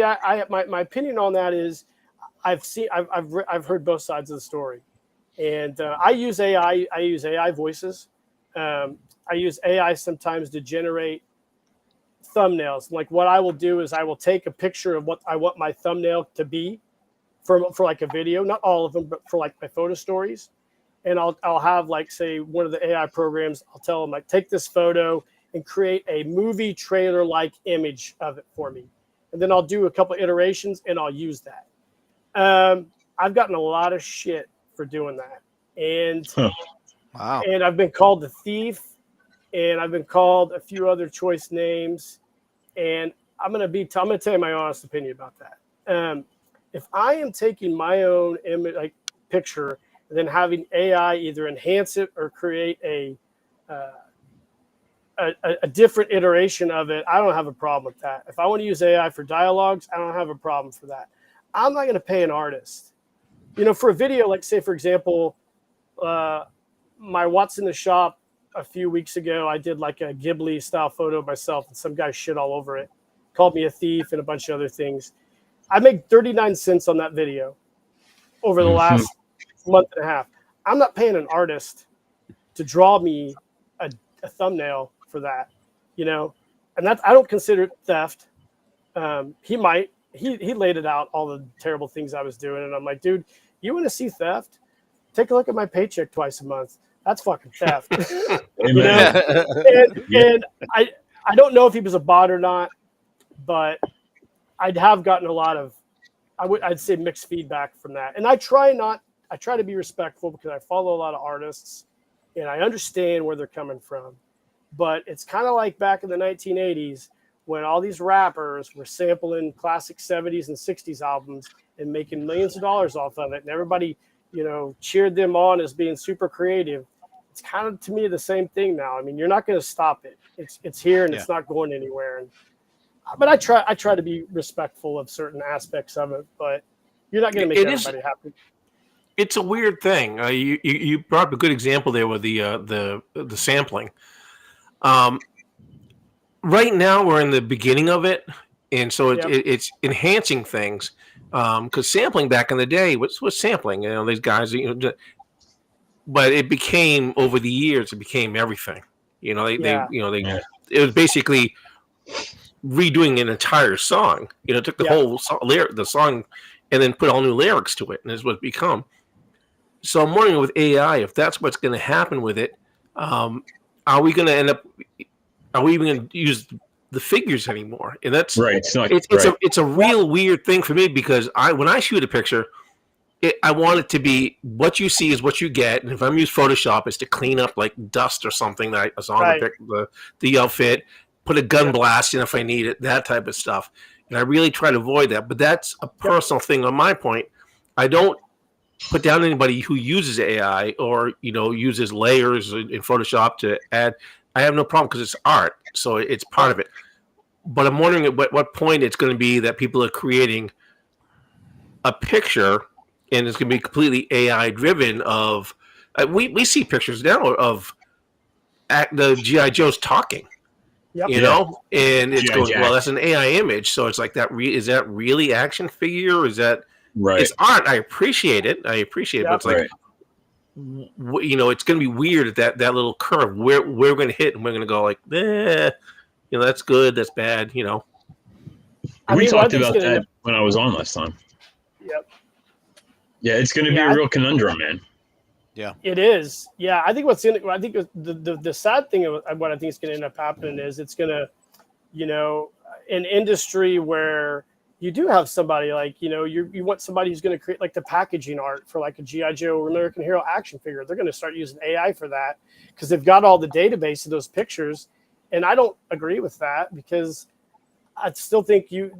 my opinion on that is I've heard both sides of the story, and I use AI. I use AI voices. I use AI sometimes to generate thumbnails. Like what I will do is I will take a picture of what I want my thumbnail to be for like a video, not all of them, but for like my photo stories. And I'll have like, say, one of the AI programs, I'll tell them like, take this photo and create a movie trailer like image of it for me. And then I'll do a couple iterations and I'll use that. I've gotten a lot of shit for doing that. And Wow. And I've been called the thief, and I've been called a few other choice names. And I'm gonna tell you my honest opinion about that. If I am taking my own image, like picture, and then having AI either enhance it or create a different iteration of it, I don't have a problem with that. If I want to use AI for dialogues, I don't have a problem for that. I'm not going to pay an artist, for a video. Like, say, for example, my What's in the Shop a few weeks ago, I did like a Ghibli style photo of myself, and some guy shit all over it, called me a thief and a bunch of other things. I made 39 cents on that video over the last month and a half. I'm not paying an artist to draw me a thumbnail for that, and that's, I don't consider it theft. He laid it out, all the terrible things I was doing, and I'm like, dude, you want to see theft? Take a look at my paycheck twice a month. That's fucking theft. And I don't know if he was a bot or not, but I'd have gotten a lot of, I'd say, mixed feedback from that. And I try to be respectful, because I follow a lot of artists and I understand where they're coming from. But it's kind of like back in the 1980s when all these rappers were sampling classic 70s and 60s albums and making millions of dollars off of it. And everybody, cheered them on as being super creative. It's kind of, to me, the same thing now. I mean, you're not going to stop it. It's here and it's not going anywhere. But I try to be respectful of certain aspects of it, but you're not going to make everybody happy. It's a weird thing. You brought up a good example there with the sampling. Right now we're in the beginning of it, and so it's enhancing things. Because sampling back in the day was sampling. These guys, but it became, over the years, it became everything. It was basically redoing an entire song. Took the whole the song and then put all new lyrics to it, and is what it's become. So I'm wondering with AI, if that's what's going to happen with it, are we going to end up? Are we even going to use the figures anymore? And that's right. It's a real weird thing for me, because when I shoot a picture, I want it to be what you see is what you get. And if I'm using Photoshop, it's to clean up like dust or something that was on the outfit, put a gun blast in if I need it, that type of stuff. And I really try to avoid that. But that's a personal thing on my point. I don't put down anybody who uses AI or uses layers in Photoshop to add. I have no problem, because it's art, so it's part of it. But I'm wondering at what point it's going to be that people are creating a picture and it's going to be completely AI driven. Of we see pictures now of the G.I. Joes talking, and it's going, well, that's an AI image, so it's like that. Is that really action figure? Is that right? It's art. I appreciate it, but it's like. It's going to be weird at that little curve where we're going to hit, and we're going to go like, that's good, that's bad, We talked about that when I was on last time. Yep. Yeah, it's going to be a real conundrum, man. Yeah, it is. Yeah, I think the sad thing of what I think is going to end up happening is it's going to, an industry where you do have somebody like, you want somebody who's going to create like the packaging art for like a G.I. Joe or American Hero action figure. They're going to start using AI for that, because they've got all the database of those pictures, And I don't agree with that, because I still think you're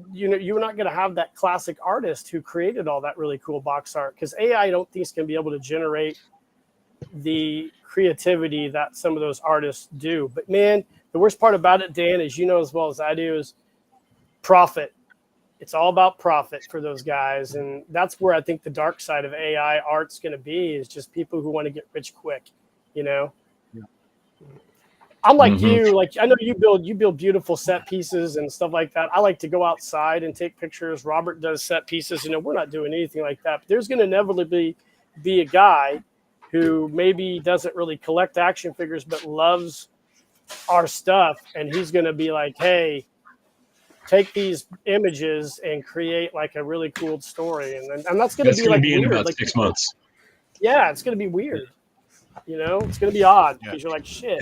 not going to have that classic artist who created all that really cool box art, because AI, I don't think is going to be able to generate the creativity that some of those artists do. But man, the worst part about it, Dan, as you know as well as I do, is profit. It's all about profit for those guys. And that's where I think the dark side of AI art's going to be, is just people who want to get rich quick, you know? Yeah. I'm like you, like, I know you build beautiful set pieces and stuff like that. I like to go outside and take pictures. Robert does set pieces. You know, we're not doing anything like that. But there's going to inevitably be a guy who maybe doesn't really collect action figures, but loves our stuff. And he's going to be like, hey, take these images and create like a really cool story. And that's going to be like in weird. about like 6 months. Yeah, it's going to be weird. You know, it's going to be odd, because you're like, shit.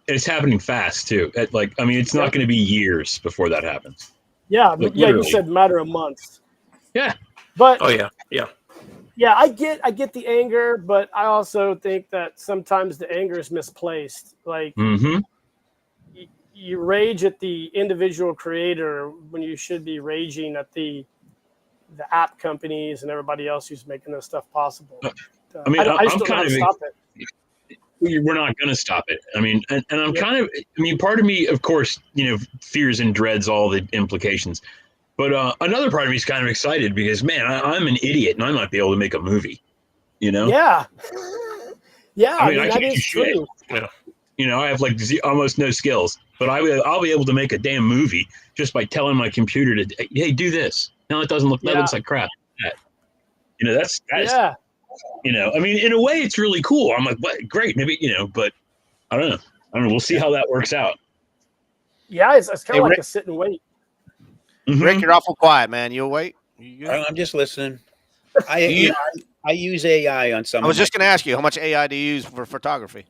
It's happening fast too. It's not going to be years before that happens. Yeah. Like, yeah. literally. You said matter of months. Yeah. But Yeah, I get the anger, but I also think that sometimes the anger is misplaced. Like, you rage at the individual creator when you should be raging at the app companies and everybody else who's making this stuff possible. I mean, I just don't know how to stop it. We're not going to stop it. I mean, and I'm kind of, part of me, of course, fears and dreads all the implications. But another part of me is kind of excited because, man, I'm an idiot and I might be able to make a movie, Yeah. Yeah. I mean, I that can't is do shit. true. Yeah. I have like almost no skills, but I'll be able to make a damn movie just by telling my computer to, hey, do this. No, it doesn't look, that looks like crap. That's yeah. I mean, in a way, it's really cool. I'm like, what? Great, maybe, but I don't know. We'll see how that works out. Yeah, it's kind of like a sit and wait. Rick, you're awful quiet, man. You'll wait. I'm just listening. I use AI on some. I was just going to ask you, how much AI do you use for photography?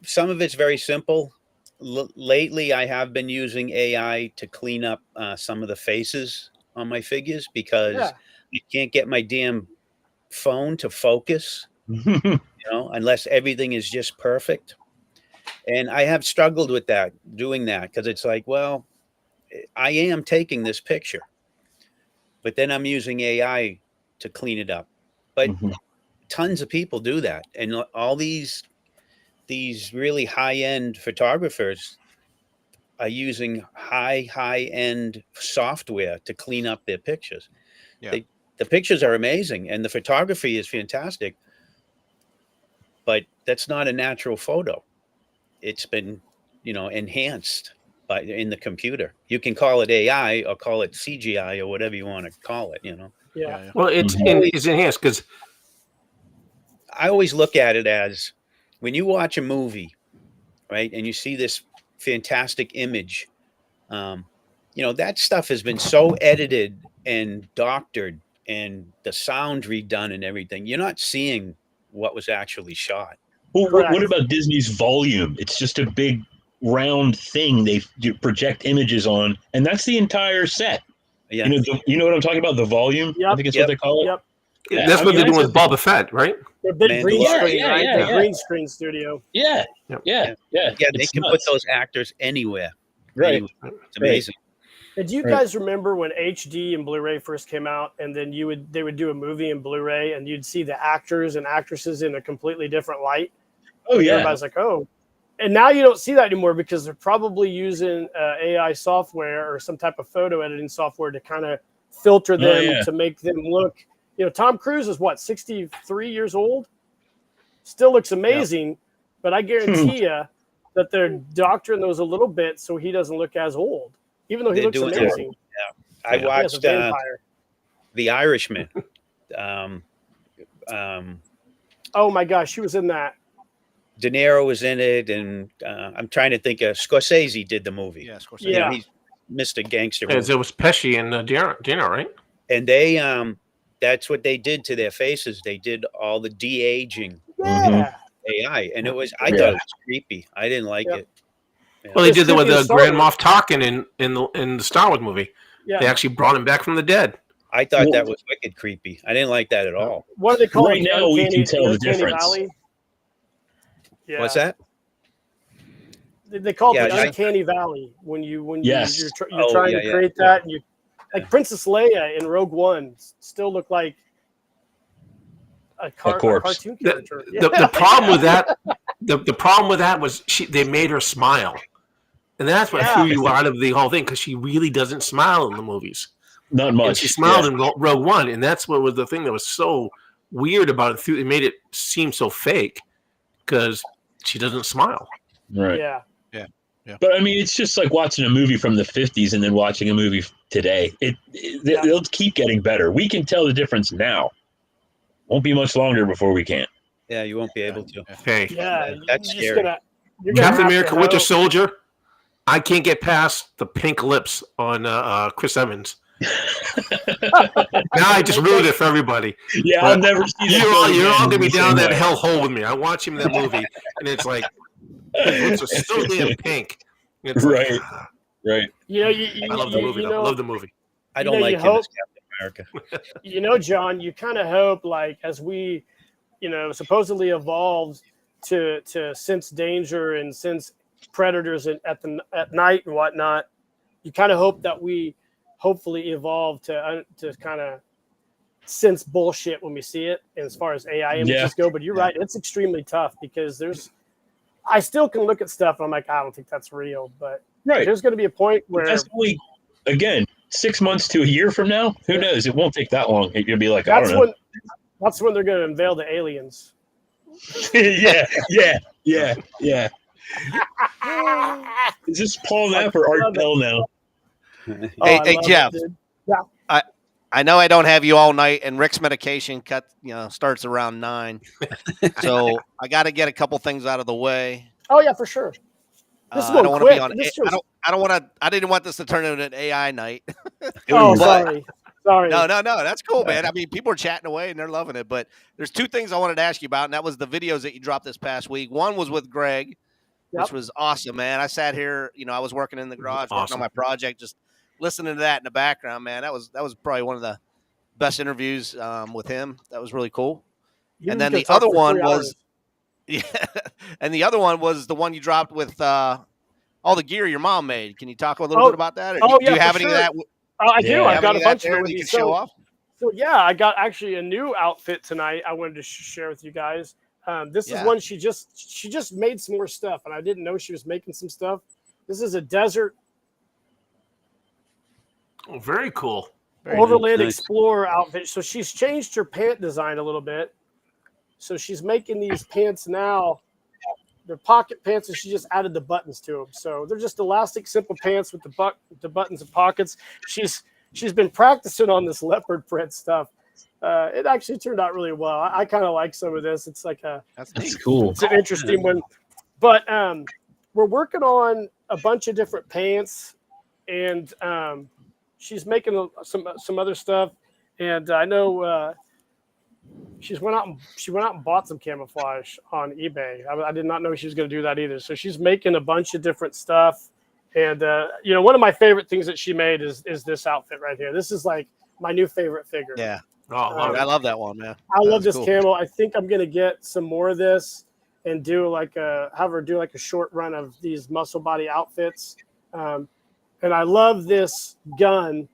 Some of it's very simple. Lately, I have been using AI to clean up some of the faces on my figures, because I can't get my damn phone to focus, unless everything is just perfect. And I have struggled with doing that, because it's like, well, I am taking this picture, but then I'm using AI to clean it up. But tons of people do that. And all these really high-end photographers are using high-end software to clean up their pictures. Yeah. The pictures are amazing and the photography is fantastic, but that's not a natural photo. It's been, enhanced in the computer. You can call it AI or call it CGI or whatever you want to call it, Yeah. Well, it's enhanced, because I always look at it as when you watch a movie, right, and you see this fantastic image, that stuff has been so edited and doctored and the sound redone and everything. You're not seeing what was actually shot. Well, what about Disney's volume? It's just a big round thing they project images on, and that's the entire set. Yeah. You know what I'm talking about? The volume? Yep. I think it's what they call it. Yep. Yeah, that's what they're doing with Boba Fett, right? The big green screen, right? Yeah. The green screen studio. Yeah. Yeah, they can put those actors anywhere. Right. Anywhere. It's amazing. And do you guys remember when HD and Blu-ray first came out, and then they would do a movie in Blu-ray, and you'd see the actors and actresses in a completely different light? Oh, yeah. Everybody's like, oh. And now you don't see that anymore, because they're probably using AI software or some type of photo editing software to kind of filter them to make them look. Tom Cruise is 63 years old? Still looks amazing, but I guarantee you that they're doctoring those a little bit so he doesn't look as old, even though he looks amazing. Yeah. I watched The Irishman. Oh my gosh, she was in that. De Niro was in it, and I'm trying to think of Scorsese did the movie. Yeah, Scorsese. Yeah. He's Mr. Gangster. It was Pesci and Dino, right? And they, that's what they did to their faces. They did all the de-aging AI, and I thought it was creepy. I didn't like it. Yeah. Well, they did that with the Grand Moff Tarkin in the Star Wars movie. Yeah. They actually brought him back from the dead. I thought that was wicked creepy. I didn't like that at all. What do they call right it? Now we can tell the difference. Yeah. What's that? They call it Yeah, the I- uncanny valley when Yes. you're Oh, trying yeah, to yeah. create that, and you like Princess Leia in Rogue One still looked like a corpse. cartoon The, character. the problem with that, the problem with that was they made her smile, and that's what Yeah. threw you out of the whole thing because she really doesn't smile in the movies. Not And much. she smiled in Rogue One, and that's what was the thing that was so weird about it. It made it seem so fake because she doesn't smile. Right. Yeah. But I mean, it's just like watching a movie from the 50s and then watching a movie today. They'll keep getting better. We can tell the difference now. Won't be much longer before we can't. Yeah, you won't be able to. Hey, Yeah. That's you're just scary. you're gonna Captain have to America, Winter hope- Soldier. I can't get past the pink lips on Chris Evans. Now I just ruined it for everybody. Yeah, I'll never see that. You're all gonna be the down same that way. hell hole with me. I watch him in that movie, and it's like his lips are so damn pink. It's like, Right. Right. You know, I love the movie. I love the movie. I You don't know, like you him hope- as Captain America. you know, John, you kind of hope, like, as we, supposedly evolved to sense danger and sense predators at night and whatnot, you kind of hope that we hopefully evolve to kind of sense bullshit when we see it as far as AI images go. But you're right, it's extremely tough because I still can look at stuff and I'm like, I don't think that's real. But Right. there's going to be a point where That's only, again, 6 months to a year from now. Who knows? It won't take that long. You'll be like, I don't know. that's when they're going to unveil the aliens. yeah. Is this Paul Knapp or Art Bell now? Hey, I love it, Jeff. dude. I know I don't have you all night, and Rick's medication starts around 9, so I got to get a couple things out of the way. Oh yeah, for sure. This is I going don't want to quick. be on. This I don't want to. I didn't want this to turn into an AI night. Oh, But- sorry. No, that's cool, man. I mean, people are chatting away and they're loving it. But there's 2 things I wanted to ask you about, and that was the videos that you dropped this past week. One was with Greg, which Yep. was awesome, man. I sat here, I was working in the garage, working Awesome. on my project, just listening to that in the background, man. That was probably one of the best interviews with him. That was really cool. You And then could the talk other for one 3 was, hours. yeah, and the other one was the one you dropped with all the gear your mom made. Can you talk a little Oh, bit about that? Or oh, do you yeah, have for any sure. of that? I do. Yeah. I've got a bunch of there it that with you me. can show off. So yeah, I got actually a new outfit tonight. I wanted to share with you guys. This Yeah. is one she just made some more stuff, and I didn't know she was making some stuff. This is a desert Oh, very cool. Very Overland nice. Explorer outfit. So she's changed her pant design a little bit. So she's making these pants now. They're pocket pants, and she just added the buttons to them. So they're just elastic, simple pants with the buttons and pockets. She's been practicing on this leopard print stuff. It actually turned out really well. I kind of like some of this. It's like That's That's neat. cool. it's an interesting one. But we're working on a bunch of different pants, and she's making some other stuff. And I know she went out and bought some camouflage on eBay. I did not know she was going to do that either. So she's making a bunch of different stuff. And one of my favorite things that she made is this outfit right here. This is like my new favorite figure. Yeah, Oh, I love I it. love that one, man. I love That's this cool. camo. I think I'm gonna get some more of this and have her do like a short run of these muscle body outfits. And I love this gun,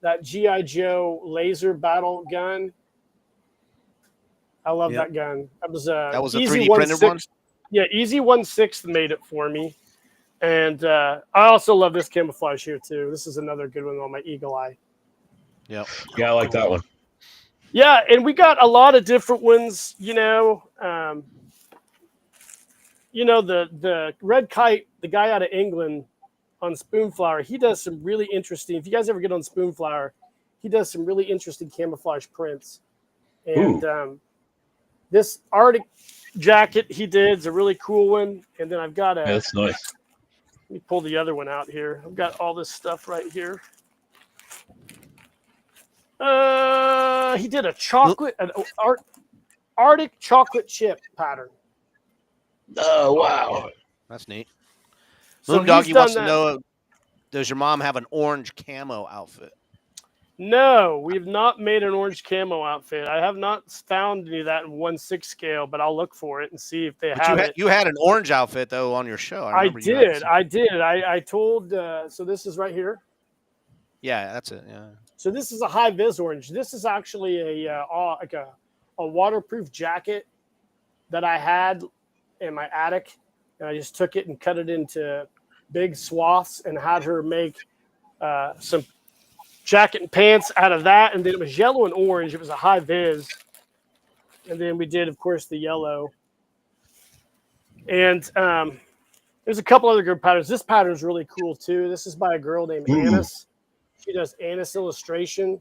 that GI Joe laser battle gun. I love Yep. that gun. That was a Easy 3D printed one? 1/6 Yeah, Easy 1/6 made it for me. And I also love this camouflage here too. This is another good one on my Eagle Eye. Yep. Yeah, I like that one. Yeah, and we got a lot of different ones, the Red Kite, the guy out of England on Spoonflower, he does some really interesting, if you guys ever get on Spoonflower, he does some really interesting camouflage prints. And this Arctic jacket he did is a really cool one. And then I've got Yeah, that's nice. let me pull the other one out here. I've got all this stuff right here. He did a Arctic chocolate chip pattern. Oh, wow. That's neat. So Moondoggy he's wants done to know, does your mom have an orange camo outfit? No, we've not made an orange camo outfit. I have not found any of that in 1/6 scale, but I'll look for it and see if they But have it. you had an orange outfit though on your show. I I remember you had did. some- I told. So this is right here. Yeah, that's it. Yeah. So this is a high vis orange. This is actually like a waterproof jacket that I had in my attic, and I just took it and cut it into big swaths and had her make some jacket and pants out of that. And then it was yellow and orange. It was a high vis. And then we did, of course, the yellow. And there's a couple other good patterns. This pattern is really cool too. This is by a girl named Annis. She does Annis illustration.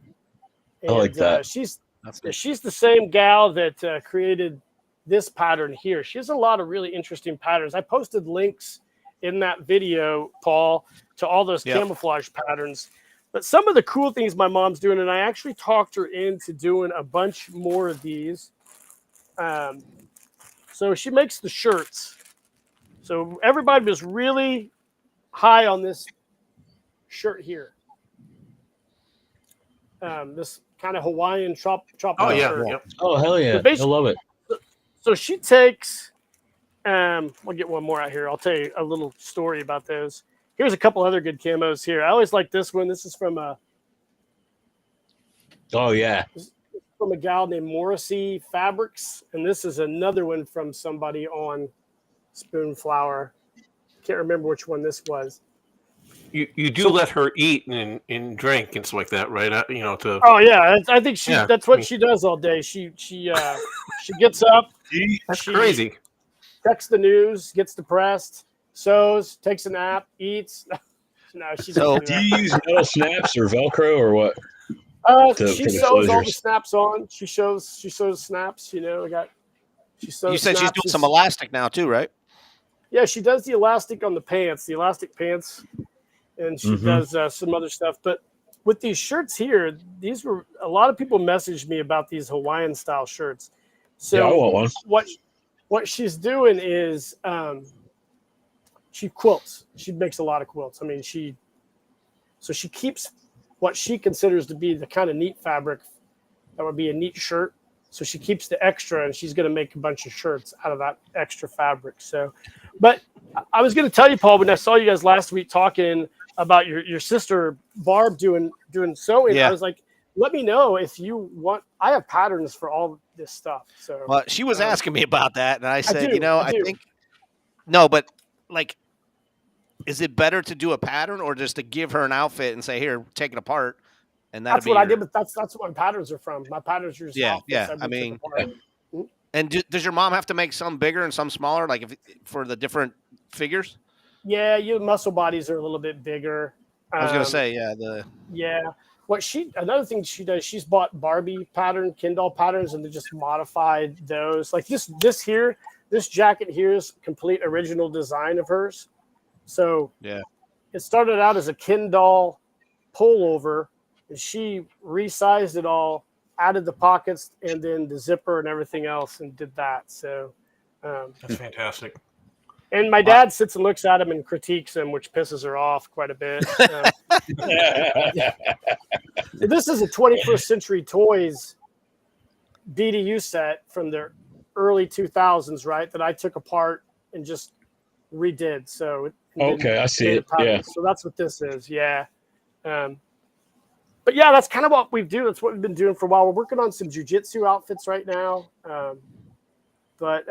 And, I like that. She's the same gal that created this pattern here. She has a lot of really interesting patterns. I posted links in that video, Paul, to all those camouflage patterns. But some of the cool things my mom's doing, and I actually talked her into doing a bunch more of these. So she makes the shirts. So everybody was really high on this shirt here. This kind of Hawaiian tropical Oh yeah. shirt. Yep. Oh hell yeah! I love it. So she takes, I'll get one more out here. I'll tell you a little story about those. Here's a couple other good camos here. I always like this one. This is from a gal named Morrissey Fabrics, and this is another one from somebody on Spoonflower. Can't remember which one this was. You do let her eat and drink and stuff like that, right? To Oh yeah, I think that's what I mean- she does all day. She gets up, that's she crazy. checks the news, gets depressed, sews, takes a nap, eats. No, she doesn't Do you use metal snaps or Velcro or what? She for the sews all the closures? snaps on. She sews snaps. She sews. You said she's snaps. doing some elastic now too, right? Yeah, she does the elastic on the pants, and she does some other stuff. But with these shirts here, a lot of people messaged me about these Hawaiian style shirts. So Yeah, I want one. What she's doing is she quilts. She makes a lot of quilts. I mean, she keeps what she considers to be the kind of neat fabric that would be a neat shirt. So she keeps the extra, and she's going to make a bunch of shirts out of that extra fabric. So, but I was going to tell you, Paul, when I saw you guys last week talking about your sister Barb doing sewing, Yeah. I was like, let me know if you want. I have patterns for all this stuff. So, Well, she was asking me about that, and I said, do, I do. think no, but like, is it better to do a pattern or just to give her an outfit and say, "Here, take it apart," and that's what I did. But that's what my patterns are from. My patterns are just Yeah, outfits yeah, I I took mean, apart. And does your mom have to make some bigger and some smaller, like for the different figures? Yeah, your muscle bodies are a little bit bigger. I was gonna Um, say, Yeah. Another thing she does, she's bought Barbie pattern, Kindle patterns, and they just modified those. Like this jacket here is complete original design of hers. So Yeah. it started out as a Kindle pullover, and she resized it all, added the pockets and then the zipper and everything else, and did that. So, That's fantastic. and my dad sits and looks at him and critiques him, which pisses her off quite a bit. This is a 21st Century Toys BDU set from the early 2000s, right? That I took apart and just redid. So Okay, I see it. Yeah. So that's what this is. Yeah. But yeah, that's kind of what we do. That's what we've been doing for a while. We're working on some jujitsu outfits right now. But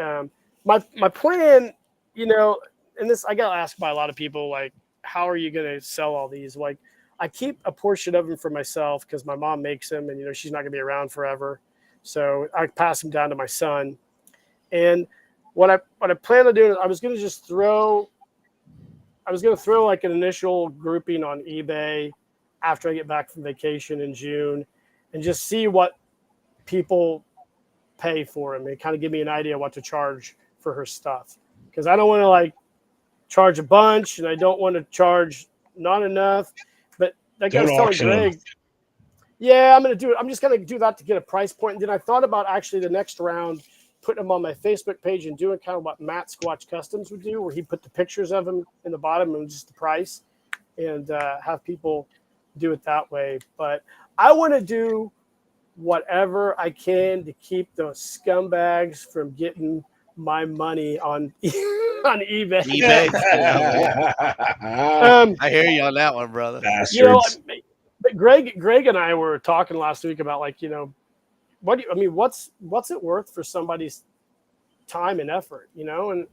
my plan, and this I got asked by a lot of people, like, how are you going to sell all these? Like, I keep a portion of them for myself because my mom makes them, and she's not going to be around forever. So I pass them down to my son. And what I plan on doing is I was going to throw like an initial grouping on eBay after I get back from vacation in June, and just see what people pay for them and kind of give me an idea what to charge for her stuff. Because I don't want to charge a bunch, and I don't want to charge not enough. But like I was telling Greg, yeah, I'm going to do it. I'm just going to do that to get a price point. And then I thought about actually the next round, putting them on my Facebook page and doing kind of what Matt Squatch Customs would do, where he put the pictures of them in the bottom and just the price, and have people do it that way. But I want to do whatever I can to keep those scumbags from getting my money on on eBay. eBay. I hear you on that one, brother. You know, Bastards. but Greg and I were talking last week about, like, you know, what's it worth for somebody's time and effort, you know? And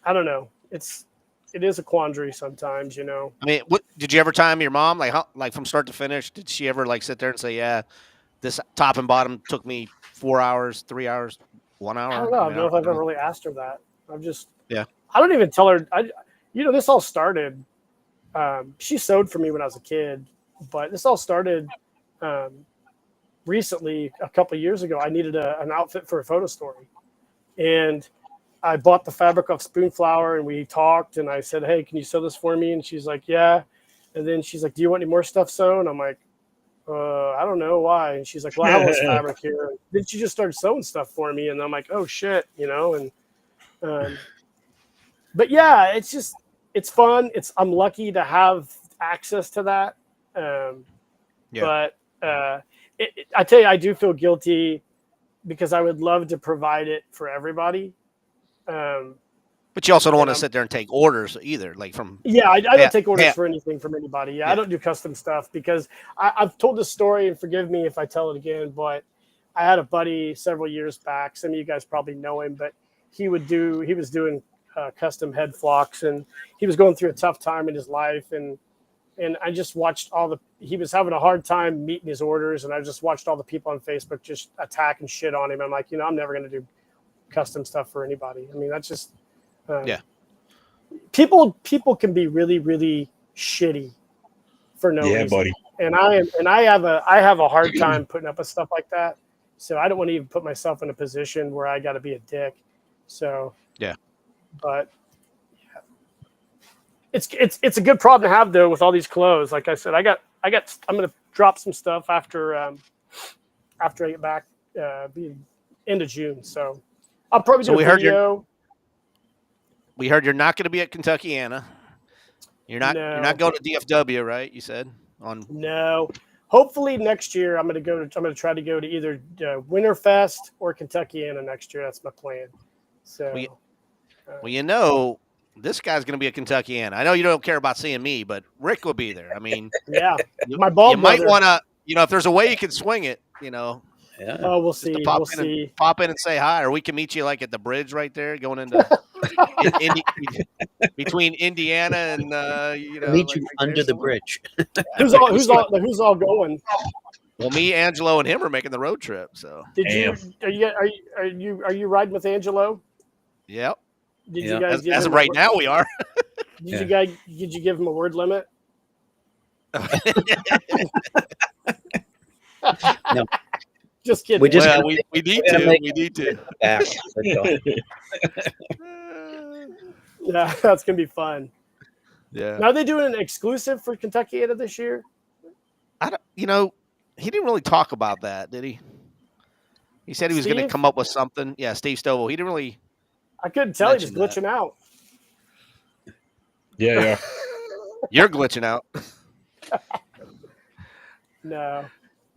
I don't know. It is a quandary sometimes, you know. I mean, what did you ever time your mom, like from start to finish? Did she ever like sit there and say, "Yeah, this top and bottom took me 4 hours, 3 hours, 1 hour"? I don't know. I don't know if I've ever really asked her that. Yeah. I don't even tell her. You know, this all started. She sewed for me when I was a kid, but this all started recently. A couple of years ago, I needed an outfit for a photo story, and I bought the fabric off Spoonflower, and we talked, and I said, "Hey, can you sew this for me?" And she's like, "Yeah." And then she's like, "Do you want any more stuff sewn?" I'm like, I don't know why. And she's like, "Well, I have all this fabric here." And then she just started sewing stuff for me, and I'm like, "Oh shit," you know. And but yeah, it's fun. I'm lucky to have access to that. But I tell you, I do feel guilty because I would love to provide it for everybody. But you also don't want to sit there and take orders either, like from. Yeah, I don't take orders for anything from anybody. Yeah, I don't do custom stuff because I've told this story, and forgive me if I tell it again, but I had a buddy several years back. Some of you guys probably know him, but he was doing custom head flocks, and he was going through a tough time in his life, and I just watched he was having a hard time meeting his orders, and I just watched all the people on Facebook just attack and shit on him. I'm like, you know, I'm never going to do custom stuff for anybody. I mean, that's just people can be really, really shitty for no reason. Buddy. And I have a hard time putting up with stuff like that. So I don't want to even put myself in a position where I got to be a dick. So but it's a good problem to have though with all these clothes. Like I said, I'm gonna drop some stuff after I get back end of June. So I'll probably do a video. We heard you're not going to be at Kentuckyana. You're not going to DFW, right? You said no. Hopefully next year I'm going to try to go to either Winterfest or Kentuckyana next year. That's my plan. So well, you know, this guy's going to be at Kentuckyana. I know you don't care about seeing me, but Rick will be there. I mean, my bald you might want to, you know, if there's a way you can swing it, you know. Yeah. Oh, we'll see. Pop in and say hi, or we can meet you like at the bridge right there, going into between Indiana and you know. Meet you under the bridge. Who's all going? Well, me, Angelo, and him are making the road trip. So are you riding with Angelo? Yep. Did you guys as of right now we are. Did you give him a word limit? No. Just kidding. We need to. We need to. Yeah, that's gonna be fun. Yeah. Now, are they doing an exclusive for Kentuckyana this year? You know, he didn't really talk about that, did he? He said he was going to come up with something. Yeah, Steve Stovall. He didn't really. I couldn't tell. He was glitching out. Yeah. You're glitching out. No.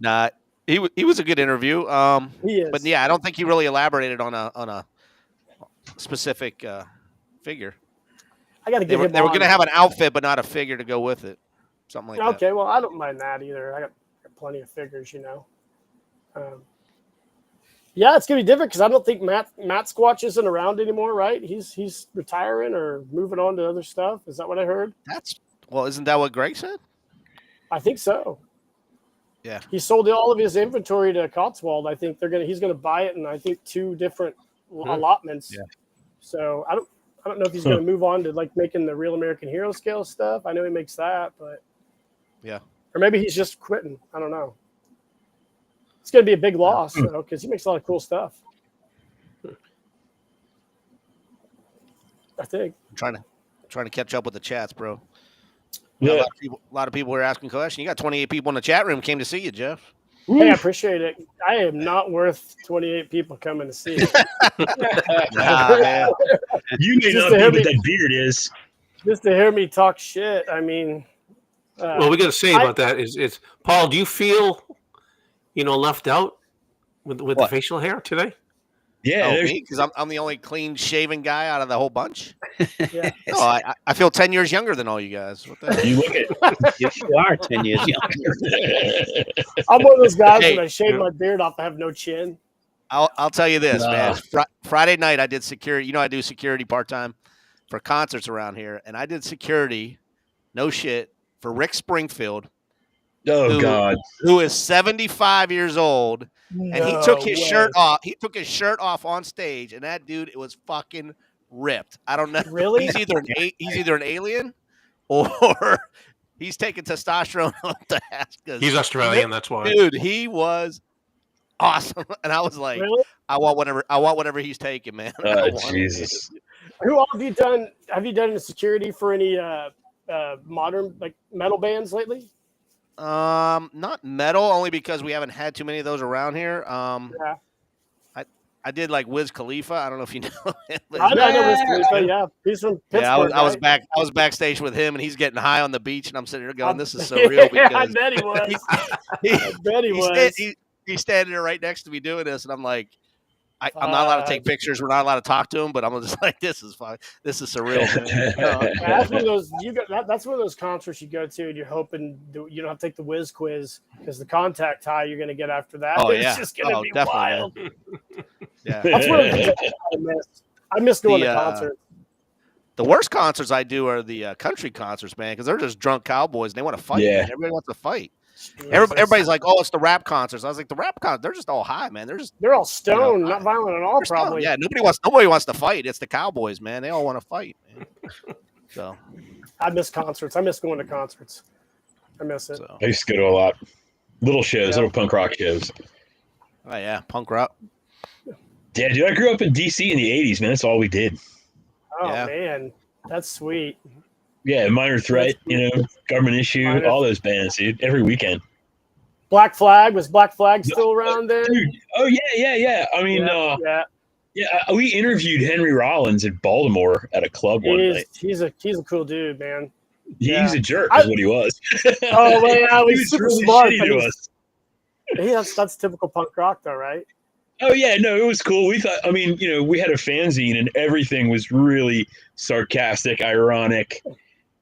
Nah. He was a good interview. He is. But yeah, I don't think he really elaborated on a specific figure. I got to give him. They were going to have an outfit, but not a figure to go with it. Something like that. Okay, well, I don't mind that either. I got plenty of figures, you know. Yeah, it's gonna be different because I don't think Matt Squatch isn't around anymore, right? He's retiring or moving on to other stuff. Is that what I heard? Isn't that what Greg said? I think so. Yeah, he sold all of his inventory to Cotswold. I think he's gonna buy it in, I think, 2 different allotments. Yeah. So I don't know if he's gonna move on to like making the Real American Hero scale stuff. I know he makes that, but yeah, or maybe he's just quitting. I don't know. It's gonna be a big loss though, because he makes a lot of cool stuff. I think. I'm trying to catch up with the chats, bro. Yeah. A lot of people were asking questions. You got 28 people in the chat room came to see you, Jeff. Hey, I appreciate it. I am not worth 28 people coming to see it. Man. You may not be, but that beard is. Just to hear me talk shit. I mean, Well, we got to say about that is Paul. Do you feel, left out with the What? facial hair today? Yeah, Oh, there's me? Because I'm the only clean shaven guy out of the whole bunch. Yeah. No, I feel 10 years younger than all you guys. What the hell? you look at Yes, you are 10 years younger. I'm one of those guys Hey, when I shave my beard off, I have no chin. I'll tell you this, man. Nah. Friday night I did security. I do security part time for concerts around here, and I did security. No shit for Rick Springfield, oh who god, who is 75 years old, and he took his shirt off. He took his shirt off on stage, and that dude, it was fucking ripped. I don't know. Really? He's either an alien or he's taking testosterone out the ass. He's Australian, that's why. Dude, he was awesome, and I was like, Really? I want whatever he's taking, man. I want it. Jesus. Who all have you done? Have you done security for any modern like metal bands lately? Not metal, only because we haven't had too many of those around here. Yeah. I did like Wiz Khalifa. I don't know if you know him. but I know Wiz Khalifa, yeah. He's from Pittsburgh. yeah, I was right? I was backstage with him, and he's getting high on the beach, and I'm sitting here going, "This is so Yeah, real." I Because bet he was. he, I bet he was. he's standing there right next to me doing this, and I'm like, I'm not allowed to take pictures. We're not allowed to talk to him, but I'm just like, this is fine. This is surreal, man. Yeah, that's one of those that's one of those concerts you go to and you're hoping you don't have to take the whiz quiz because the contact high you're going to get after that. Oh, It's yeah. just going to be wild. Man. Yeah. That's one of the things I miss. I miss going to concerts. The worst concerts I do are the country concerts, man, because they're just drunk cowboys and they want to fight. Yeah. Man. Everybody wants to fight. Everybody's like, "Oh, it's the rap concerts." I was like, "The rap concerts, they're just all high, man. They're all stoned, not violent at all, probably. Yeah, nobody wants to fight. It's the cowboys, man. They all want to fight, man. So I miss concerts. I miss going to concerts. I miss it. So. I used to go to a lot. Little shows, little punk rock shows. Oh yeah, punk rock. Yeah, dude, I grew up in DC in the 80s, man. That's all we did. Oh Yeah. man, that's sweet. Yeah, Minor Threat, Government Issue, all those bands, dude. Every weekend. Black Flag, was Black Flag still around then? Dude, oh yeah. I mean, we interviewed Henry Rollins in Baltimore at a club one night. He's a cool dude, man. He's a jerk, is what he was. Oh man, yeah, he he's was super really smart. shitty to us. That's typical punk rock, though, right? Oh yeah, no, it was cool. We thought, we had a fanzine and everything was really sarcastic, ironic.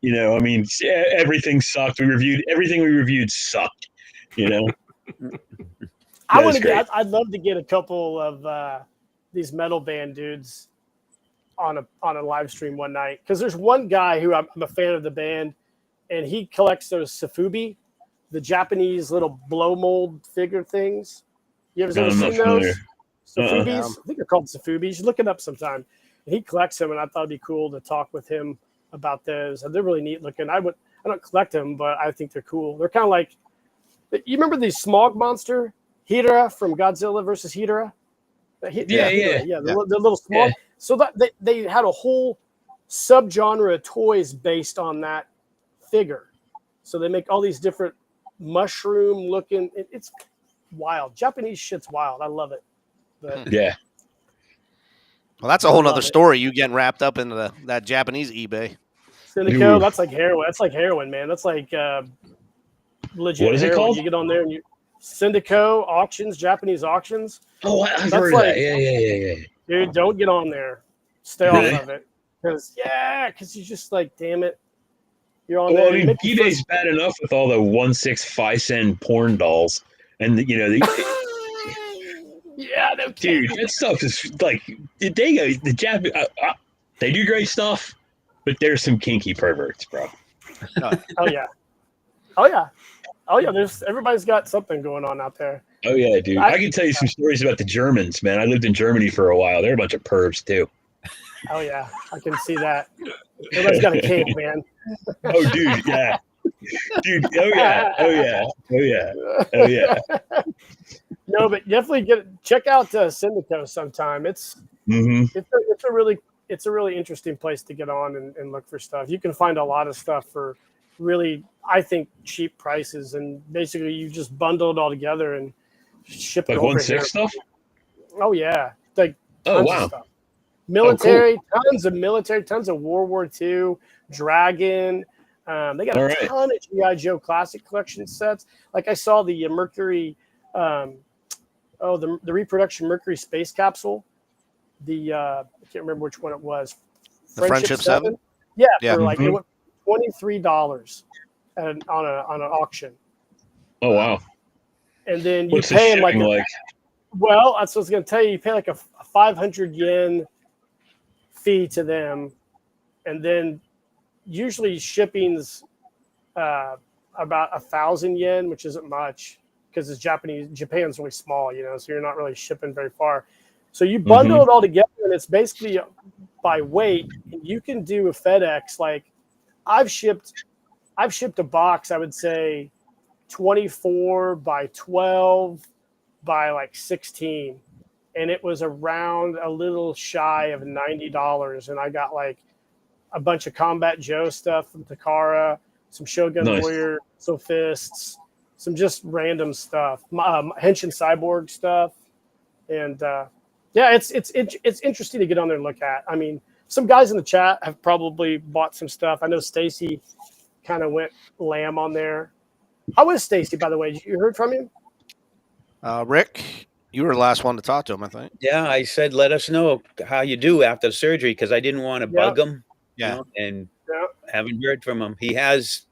Everything sucked. Everything we reviewed sucked. I'd love to get a couple of these metal band dudes on a live stream one night because there's one guy who I'm a fan of the band, and he collects those Safubi, the Japanese little blow mold figure things. You ever seen those? Safubis? I think they're called Safubis. You should look it up sometime. And he collects them, and I thought it'd be cool to talk with him about those. They're really neat looking. I don't collect them, but I think they're cool. They're kind of like, you remember the smog monster Hydra from Godzilla versus Hydra? The little smog. Yeah. So that they had a whole subgenre of toys based on that figure. So they make all these different mushroom looking. It's wild. Japanese shit's wild. I love it. But yeah. Well, that's a whole other story. You getting wrapped up into that Japanese eBay. Syndico, that's like heroin. That's like heroin, man. That's like legit. What is it called? You get on there and Syndico auctions, Japanese auctions. Oh, I've heard of that. Yeah. Dude, don't get on there. Stay off of it. Because you're just like, damn it. You're on there. eBay's bad enough with all the 1.65 cent porn dolls, and dude, that stuff is like they do great stuff, but there's some kinky perverts, bro. Oh yeah. Everybody's got something going on out there. Oh yeah, dude. I can tell you some stories about the Germans, man. I lived in Germany for a while. They're a bunch of pervs too. Oh yeah, I can see that. Everybody's got a kink, man. Oh dude, yeah. Dude, oh yeah. No, but definitely check out Syndico sometime. It's a really interesting place to get on and look for stuff. You can find a lot of stuff for really, I think, cheap prices, and basically you just bundle it all together and ship it like over 1.6 stuff. Oh yeah, like tons of stuff. Military, cool. tons of World War II, Dragon, They got a ton of G.I. Joe Classic Collection sets. Like I saw the Mercury, the reproduction Mercury space capsule. I can't remember which one it was. The Friendship 7? Yeah, Yeah. for like it went $23 on an auction. Oh wow! And then you What's the pay him shipping like well, that's what I was going to tell you. You pay like a 500 yen fee to them, and then usually shipping's about 1,000 yen, which isn't much because it's Japanese. Japan's really small, so you're not really shipping very far. So you bundle it all together, and it's basically by weight. And you can do a FedEx. Like I've shipped a box, I would say 24 by 12 by like 16, and it was around a little shy of $90, and I got like a bunch of Combat Joe stuff from Takara, some Shogun Warrior, some Fists, some just random stuff, Henshin Cyborg stuff, and it's interesting to get on there and look at. I mean, some guys in the chat have probably bought some stuff. I know Stacy kind of went lamb on there. How is Stacy, by the way? You heard from him? Rick, you were the last one to talk to him, I think. Yeah, I said, let us know how you do after the surgery because I didn't want to bug him. Yeah. And haven't heard from him. He has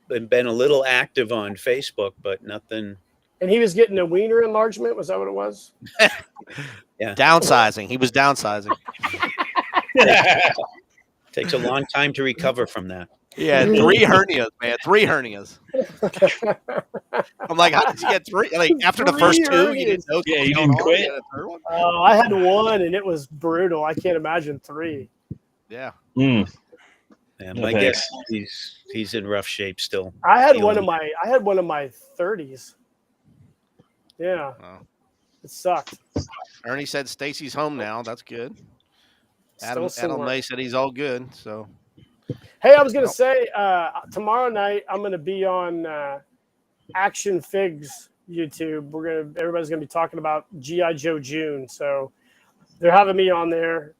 been a little active on Facebook, but nothing. And he was getting a wiener enlargement. Was that what it was? Yeah. Downsizing. He was downsizing. Takes a long time to recover from that. Yeah, 3 hernias, man. 3 hernias. I'm like, how did you get 3? Like after the first 2, you didn't know. Yeah, you didn't quit. Oh, I had 1, and it was brutal. I can't imagine 3. Yeah. Yeah, my guess he's in rough shape still. I had one of my 30s. Yeah. Wow. It sucked. Ernie said Stacy's home now. That's good. Adam May said he's all good. So. Hey, I was gonna say tomorrow night I'm gonna be on Action Figs YouTube. Everybody's gonna be talking about G.I. Joe June. So they're having me on there.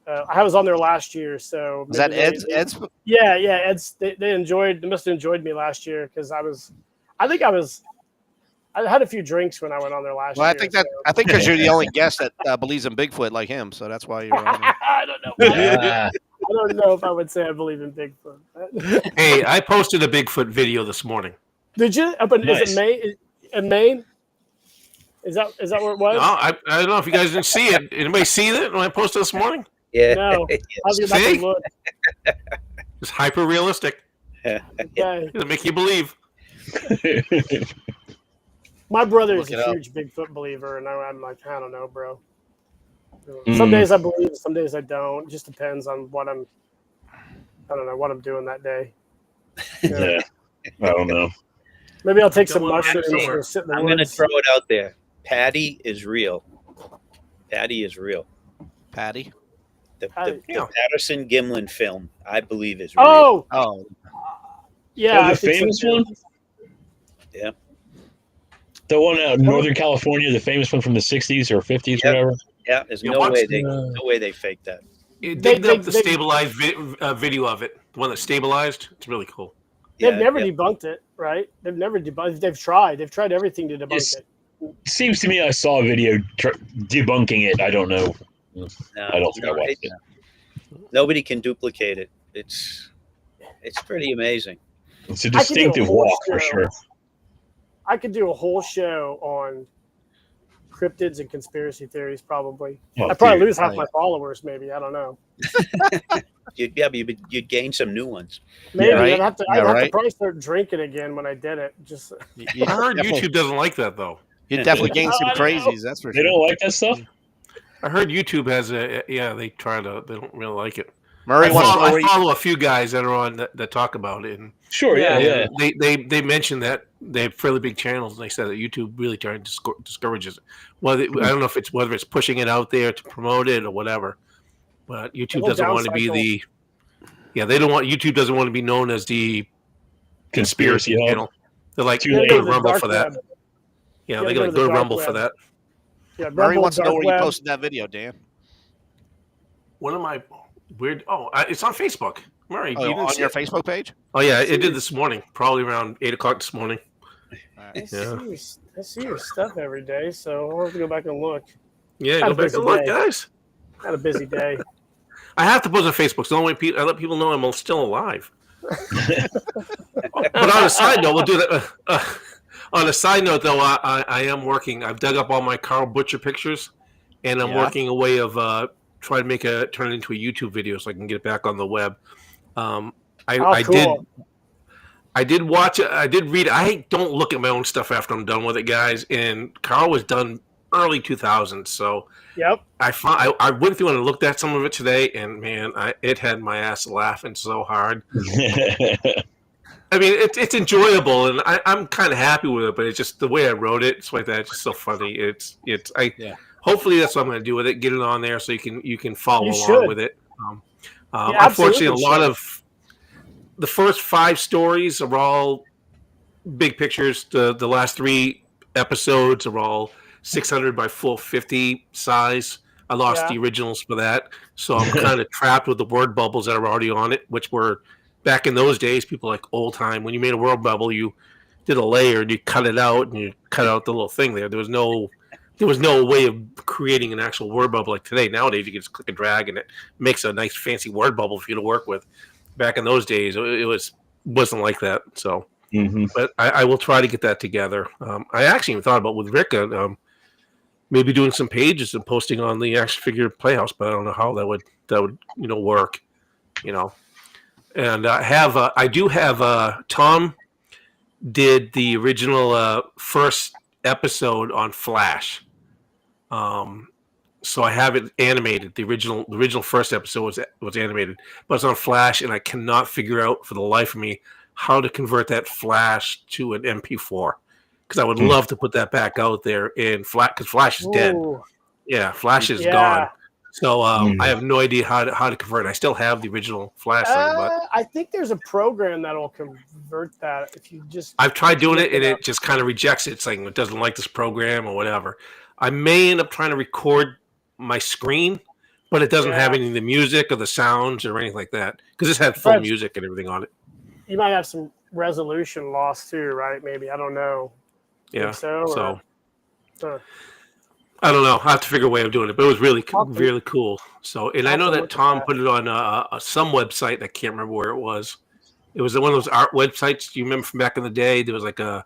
I was on there last year. So is that Ed's? Yeah. Ed's. They must have enjoyed me last year because I had a few drinks when I went on there last year. I think because you're the only guest that believes in Bigfoot like him, so that's why you're on there. I don't know. I don't know if I would say I believe in Bigfoot. Hey, I posted a Bigfoot video this morning. Did you? Is it Maine? In Maine? Is that where it was? No, I don't know if you guys didn't see it. Anybody see it when I posted this morning? Yeah. No. How's your back to look? It's hyper realistic. Okay. It'll make you believe. My brother is a huge Bigfoot believer, and I'm like, I don't know, bro. Some days I believe, some days I don't. It just depends on what I'm doing that day. Yeah. I don't know. Maybe I'll take some mushrooms and sit in the I'm going to throw it out there. Patty is real. Patty is real. Patty? The Patterson Gimlin film, I believe, is real. Oh. Yeah. The famous one? Yeah. The one out in Northern California, the famous one from the 60s or 50s, whatever. Yeah, there's no way they faked that. They up the stabilized video of it, the one that stabilized. It's really cool. They've never debunked it, right? They've never debunked. They've tried everything to debunk it. Seems to me I saw a video debunking it. I don't know. No, I don't think I watched it. Nobody can duplicate it. It's pretty amazing. It's a distinctive walk for sure. I could do a whole show on cryptids and conspiracy theories, probably. I'd probably lose half my followers, maybe. I don't know. You'd gain some new ones. Maybe. I'd have to probably start drinking again when I did it. I heard YouTube doesn't like that, though. You'd definitely gain some crazies, that's for sure. They don't like that stuff? I heard YouTube has they don't really like it. Murray I follow a few guys that are on that talk about it. And sure, yeah. They mentioned that they have fairly big channels, and they said that YouTube really trying to discourages it. Well, I don't know if it's whether it's pushing it out there to promote it or whatever, but YouTube doesn't want to be YouTube doesn't want to be known as the conspiracy channel. They're like, go to Rumble for that. Yeah, they're going to go to Rumble for that. Yeah, Murray wants to know where you posted that video, Dan. One of my weird. Oh, it's on Facebook. Murray, you Oh, didn't on see your it? Facebook page? Oh yeah, it did this morning, probably around 8:00 this morning. I see your stuff every day, so I'll have to go back and look. Yeah, Had go a back busy and look, day. guys. Had a busy day. I have to post on Facebook. It's the only way I let people know I'm still alive. But on a side note, we'll do that. On a side note, though, I am working. I've dug up all my Carl Butcher pictures, and I'm Yeah. working a way of trying to turn it into a YouTube video so I can get it back on the web. I Cool. did watch it. I did read it. I don't look at my own stuff after I'm done with it, guys. And Carl was done early 2000s, so Yep. I went through and looked at some of it today, and man, it had my ass laughing so hard. I mean, it's enjoyable, and I'm kind of happy with it. But it's just the way I wrote it. It's like that. It's just so funny. Hopefully that's what I'm going to do with it. Get it on there so you can follow along with it. Unfortunately, a lot of the first 5 stories are all big pictures. The last 3 episodes are all 600 by 450 size. I lost the originals for that, so I'm kind of trapped with the word bubbles that are already on it, which were back in those days. People like old time when you made a word bubble, you did a layer and you cut it out and you cut out the little thing there. There was no way of creating an actual word bubble like today. Nowadays, you can just click and drag and it makes a nice fancy word bubble for you to work with. Back in those days, it wasn't like that. So, but I will try to get that together. I actually even thought about with Rick maybe doing some pages and posting on the Action Figure Playhouse, but I don't know how that would work. And I do have Tom did the original first episode on Flash. So I have it animated. The original first episode was animated, but it's on Flash, and I cannot figure out for the life of me how to convert that Flash to an MP4. Because I would love to put that back out there in Flash, because Flash is dead. Yeah, Flash is gone. So I have no idea how to convert it. I still have the original Flash thing, but I think there's a program that'll convert that if you just. I've tried doing it, and it just kind of rejects it. It's like it doesn't like this program or whatever. I may end up trying to record my screen, but it doesn't have any of the music or the sounds or anything like that, because this had full music and everything on it. You might have some resolution loss too, right? Maybe, I don't know. Yeah. So I don't know. I have to figure a way of doing it, but it was really cool. So, and I know that Tom put it on some website. I can't remember where it was. It was one of those art websites. Do you remember from back in the day? There was like a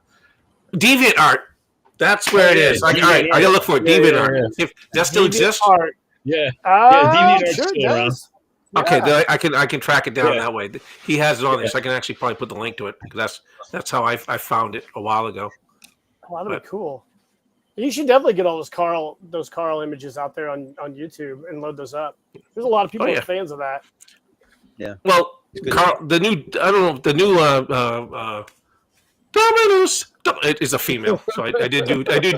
DeviantArt. That's where it is. All right, I gotta look for it. DeviantArt. If that still exists. Yeah. DeviantArt's sure still around. Okay, then I can track it down that way. He has it on there, so I can actually probably put the link to it, because that's how I found it a while ago. Oh, that'd be cool. You should definitely get all those Carl images out there on YouTube and load those up. There's a lot of people who are fans of that. Yeah. Well, Carl, the new Dominus is a female, so I did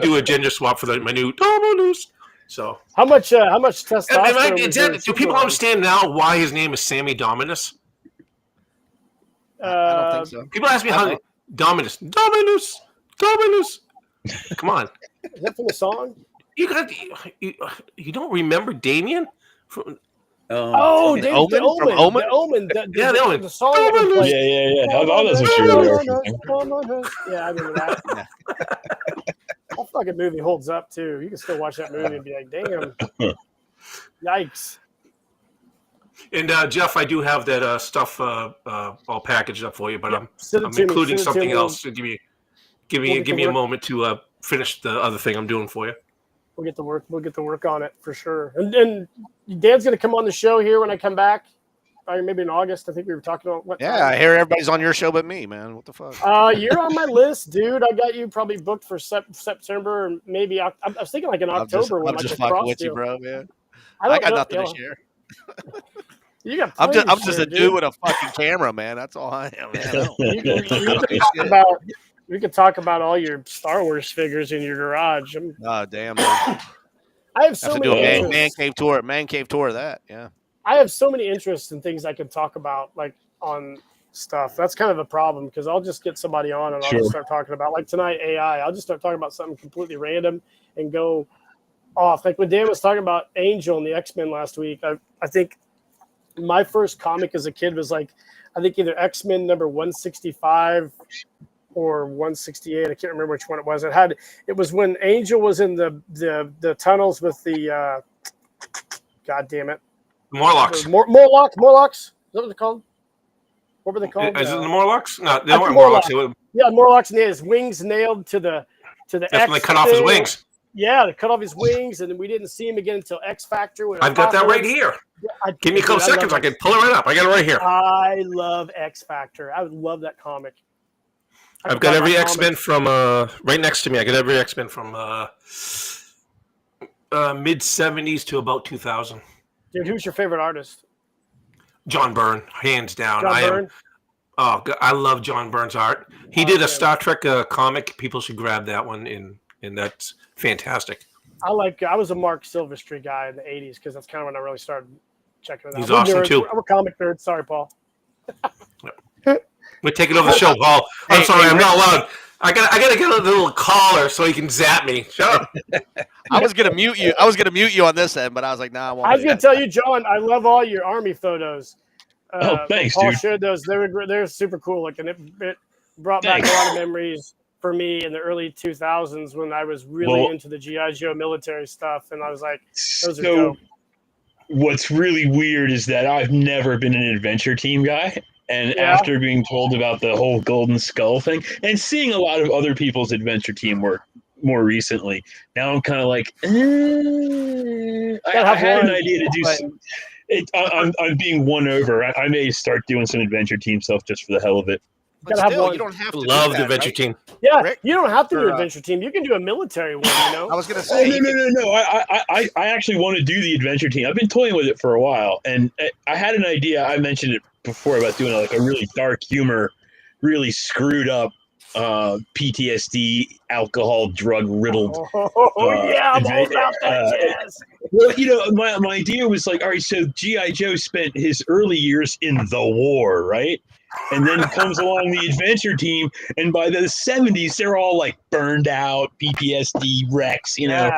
do a gender swap for my new Dominus. So how much testosterone? Do people understand now why his name is Sammy Dominus? I don't think so. People ask me how Dominus. Come on. Is that from the song? You don't remember Damien? David Omen. The Omen. The Omen. The song. Yeah. All those are true. Yeah, I remember that. That fucking movie holds up too. You can still watch that movie and be like, "Damn, yikes!" And Jeff, I do have that stuff all packaged up for you, but I'm Send including it to something me. else. So give me a moment to finish the other thing I'm doing for you. We'll get to work on it for sure. And Dan's gonna come on the show here when I come back. Maybe in August. I think we were talking about what time? I hear everybody's on your show but me, man. What the fuck? You're on my list, dude. I got you probably booked for September, and maybe I was thinking like in October. I'm just fucking with you, bro, man. I got nothing to share. You got. I'm just a dude with a fucking camera, man. That's all I am, man. We could talk about all your Star Wars figures in your garage. Oh damn! I have so many. Do a man cave tour of that. Yeah. I have so many interests and things I could talk about, like on stuff. That's kind of a problem, because I'll just get somebody on and I'll just start talking about, like tonight, AI. I'll just start talking about something completely random and go off. Like when Dan was talking about Angel and the X-Men last week, I think my first comic as a kid was like, I think either X-Men number 165 or 168. I can't remember which one it was. It was when Angel was in the tunnels with the God damn it, Morlocks. Morlocks. Is that what they're called? What were they called? Is it the Morlocks? No, they I weren't think Morlocks. Yeah, Morlocks and his wings nailed to the That's X when they cut off his thing. wings. Yeah, they cut off his wings, and then we didn't see him again until X Factor. I've got that right here. Yeah, Give me a couple seconds. I can pull it right up. I got it right here. I love X Factor. I would love that comic. I've got every X-Men from right next to me. I got every X-Men from mid 70s to about 2000. Dude, who's your favorite artist? John Byrne, hands down. John Byrne? I love John Byrne's art. He did a Star Trek comic. People should grab that one, and that's fantastic. I was a Mark Silvestri guy in the 80s because that's kind of when I really started checking it out. He's awesome, too. We're comic nerds. Sorry, Paul. We're taking over the show, Paul. I'm sorry, I'm not allowed. I gotta get a little caller so he can zap me. Shut up. I was gonna mute you. I was gonna mute you on this end, but I was like, nah, I won't. I was gonna tell you, John, I love all your Army photos. Thanks, Paul dude. shared those. They're super cool looking. It brought back a lot of memories for me in the early 2000s when I was really into the G.I. Joe military stuff, and I was like, those are dope. What's really weird is that I've never been an adventure team guy. And after being told about the whole Golden Skull thing and seeing a lot of other people's adventure team work more recently, now I'm kind of like, I had an idea to do some. I'm being won over. I may start doing some adventure team stuff just for the hell of it. But still, you don't have to love do the that, adventure right? team. Yeah, Rick? you don't have to do an adventure team. You can do a military one, you know? I was gonna say. No. I actually want to do the adventure team. I've been toying with it for a while, and I had an idea. I mentioned it before about doing like a really dark humor, really screwed up PTSD, alcohol, drug riddled. Yeah, I'm all about that jazz. Well, you know, my idea was like, all right, so G.I. Joe spent his early years in the war, right? And then comes along the adventure team, and by the 70s, they're all like burned out, PTSD wrecks, you know.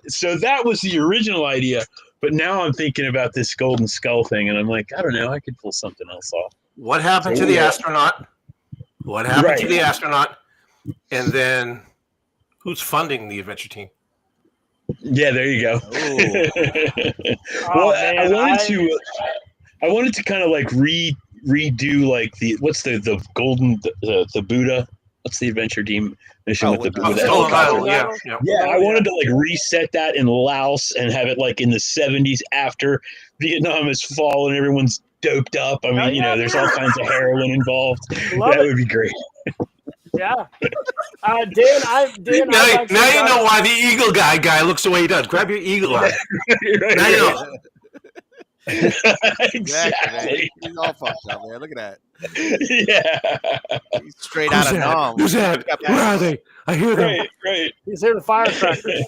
So that was the original idea. But now I'm thinking about this Golden Skull thing, and I'm like, I don't know, I could pull something else off. What happened to the astronaut? What happened to the astronaut? And then who's funding the adventure team? Yeah, there you go. I wanted to kind of like redo like the golden the Buddha. What's the adventure team mission with the Buddha? I wanted to like reset that in Laos and have it like in the 70s after Vietnam has fallen, everyone's doped up. I mean, you know, there's all kinds of heroin involved. That would be great. Yeah. Dan, now you know why the eagle guy looks the way he does. Grab your eagle eye. Now you know. Exactly. He's all fucked up, man. Look at that. Yeah. He's straight out of Nom. Who's that? Where are they? I hear them. Great. He's here to firecrackers.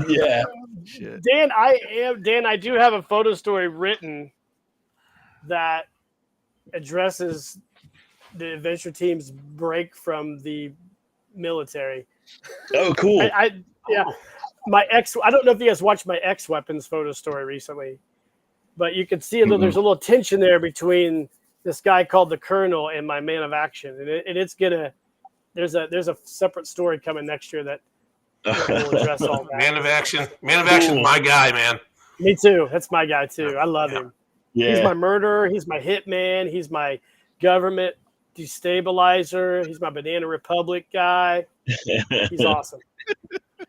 Yeah. Shit. Dan, I do have a photo story written that addresses the adventure team's break from the military. Oh, cool. I don't know if you guys watched my X Weapons photo story recently, but you can see there's a little tension there between this guy called the Colonel and my Man of Action, and it's gonna. There's a separate story coming next year that will address all that. Man of Action, my guy, man. Me too. That's my guy too. I love him. Yeah. He's my murderer. He's my hitman. He's my government destabilizer. He's my Banana Republic guy. He's awesome.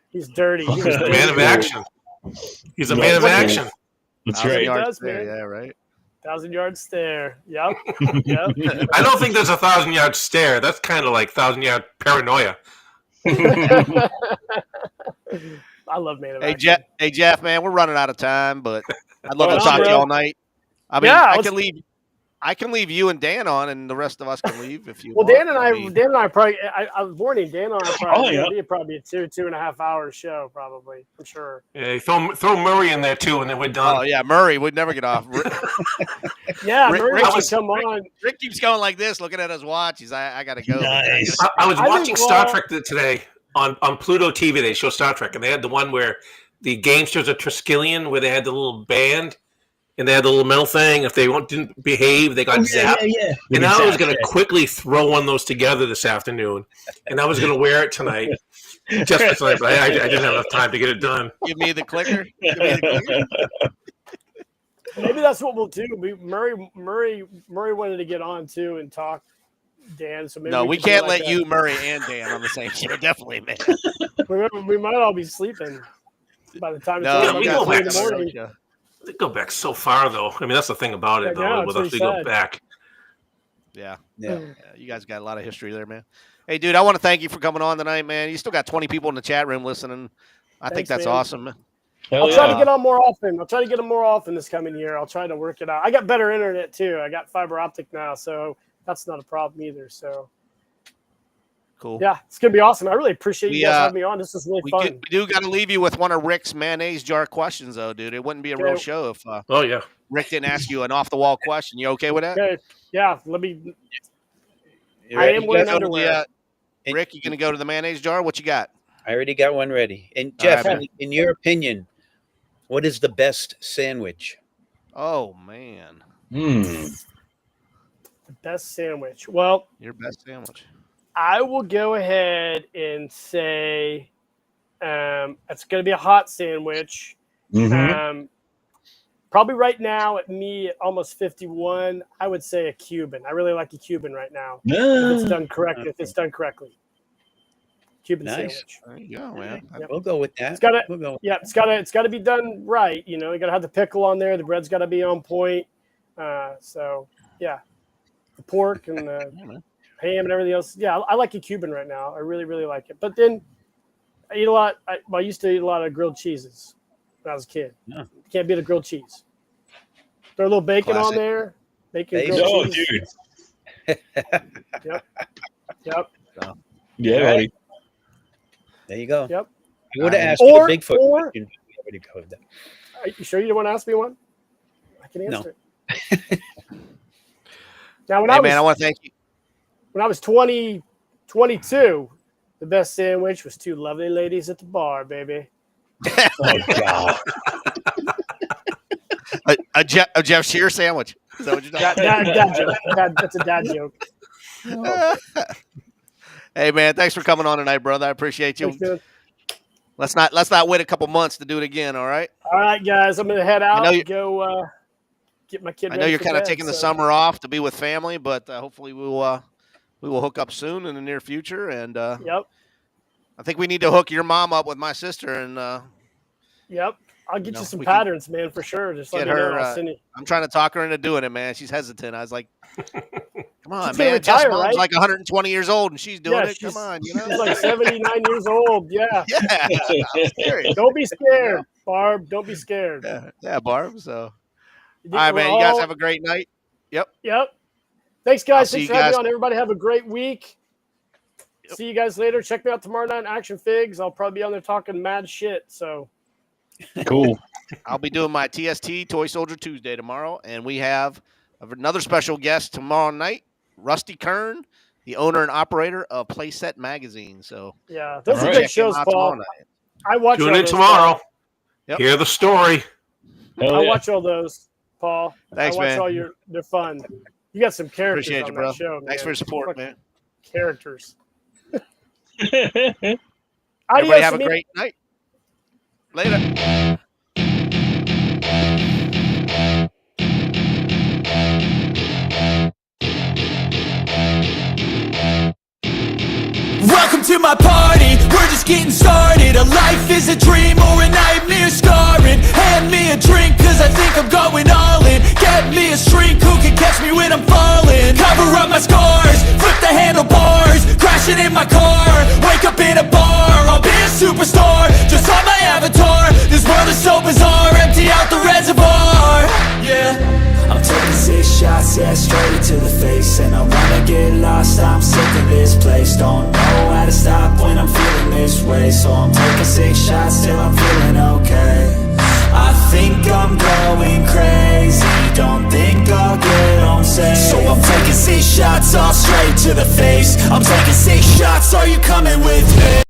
He's dirty. He's a man of action. He's a man of action. That's right. He does, man. Yeah, right. 1,000-yard stare. Yep. I don't think there's a 1,000-yard stare. That's kind of like 1,000-yard paranoia. I love Man of Action. Hey, Jeff, man, we're running out of time, but I'd love to talk to you all night. I mean, I can leave you and Dan on, and the rest of us can leave if you want. Dan and I probably. I was warning Dan and I probably. It'd probably a 2.5 hour show, probably for sure. Yeah, throw Murray in there too, and then we're done. Oh yeah, Murray would never get off. Murray would come on. Rick keeps going like this, looking at his watch. He's I gotta go. Nice. I was watching Star Trek today on Pluto TV. They show Star Trek, and they had the one where the Gamesters of Triskelion, where they had the little band. and they had the little metal thing. If they didn't behave, they got zapped. Yeah. And I was going to quickly throw one of those together this afternoon, and I was going to wear it tonight. Just for tonight, but I didn't have enough time to get it done. Give me the clicker. Give me the clicker. Maybe that's what we'll do. Murray wanted to get on too and talk, Dan. So maybe No, we can do can't like let you, Murray, and Dan on the same show. Definitely, man. Remember, we might all be sleeping by the time it's No, over. we got go back in the to morning. They go back so far, though. I mean, that's the thing about it, I though. know, With that's us, we what go he said. back. Yeah. Yeah. You guys got a lot of history there, man. Hey, dude, I want to thank you for coming on tonight, man. You still got 20 people in the chat room listening. I think Thanks, that's man. awesome. I'll try to get on more often. I'll try to get them more often this coming year. I'll try to work it out. I got better internet too. I got fiber optic now, so that's not a problem either. So Cool. yeah, it's gonna be awesome. I really appreciate you We, guys having me on. This is really We fun. do got to leave you with one of Rick's mayonnaise jar questions, though, dude. It wouldn't be a real Okay. show if Oh, yeah. Rick didn't ask you an off-the-wall question. You okay with that? Okay, yeah. Let me. You I ready? am wearing Go to the, underwear. Rick, you going to go to the mayonnaise jar? What you got? I already got one ready. And Jeff, right, in your opinion, what is the best sandwich? Oh, man. The best sandwich. Well, Your best sandwich. I will go ahead and say it's going to be a hot sandwich. Probably right now at me at almost 51, I would say a Cuban. I really like a Cuban right now. If it's done correctly. If it's done correctly. Cuban Nice. sandwich. There you go, man. Yep. We'll go with that. It's gotta, We'll go. yeah, it's got to be done right. You know, you got to have the pickle on there. The bread's got to be on point. So yeah, the pork and the ham and everything else. Yeah, I like a Cuban right now. I really, really like it. But then I eat a lot. I used to eat a lot of grilled cheeses when I was a kid. Yeah. You can't beat a grilled cheese. Throw a little bacon Classic. on there. Bacon, Bacon. grilled No, cheese. dude. Yep. Yeah, All buddy. right. There you go. Yep. I would have asked you Or- the Bigfoot or- question. We already covered that. Are you sure you don't want to ask me one? I can No. answer it. Now, when Hey, I was man, I want to thank you. when I was 22, the best sandwich was two lovely ladies at the bar, baby. Oh, God. A Jeff Sherer sandwich. Is that what you're talking Dad joke. That's a dad joke. about? Hey, man, thanks for coming on tonight, brother. I appreciate you. Thanks, dude. Let's not wait a couple months to do it again, all right? All right, guys, I'm gonna head out know you- and go get my kid. I know ready you're for kind of bed, taking the so- summer off to be with family, but hopefully we will hook up soon in the near future. And Yep. I think we need to hook your mom up with my sister. And Yep. I'll get No, you some we can patterns, man, for sure. Just let get me know. her, I'll send you. I'm trying to talk her into doing it, man. She's hesitant. I was like, come on, She's gonna man. Jeff's retire, mom's right? like 120 years old, and she's doing Yeah, it. Come on, you know? She's like 79 years old. Yeah. Yeah. I'm serious. Don't be scared, Barb. Don't be scared. Yeah, Barb. So, all We're right, man. You guys all- have a great night. Yep. Thanks, guys. see Thanks you for having guys. me on. Everybody have a great week. See you guys later. Check me out tomorrow night in Action Figs. I'll probably be on there talking mad shit. So Cool. I'll be doing my TST Toy Soldier Tuesday tomorrow, and we have another special guest tomorrow night, Rusty Kern, the owner and operator of Playset Magazine. So yeah, those All are right. great check him shows, out Paul. tomorrow night. I watch Tune all in those, tomorrow. Yep. Hear the story. Hell I yeah. watch all those, Paul. Thanks, I watch man. all your. They're fun. You got some characters Appreciate on you, that bro. show. Thanks for man. your support, Fucking man. Characters. Everybody Adios, have a amigo. great night. Later. Welcome to my party, we're just getting started. A life is a dream or a nightmare scarring. Hand me a drink cause I think I'm going all in. Get me a shrink who can catch me when I'm falling. Cover up my scars, flip the handlebars. Crashing in my car, wake up in a bar. I'll be a superstar, just on my avatar. This world is so bizarre, empty out the reservoir. Yeah, I'm taking 6 shots, yeah, straight to the face. And I wanna get lost, I'm sick of this place. Don't know how to stop when I'm feeling this way. So I'm taking 6 shots till I'm feeling okay. I think I'm going crazy, don't think I'll get home safe. So I'm taking 6 shots, all straight to the face. I'm taking 6 shots, are you coming with me?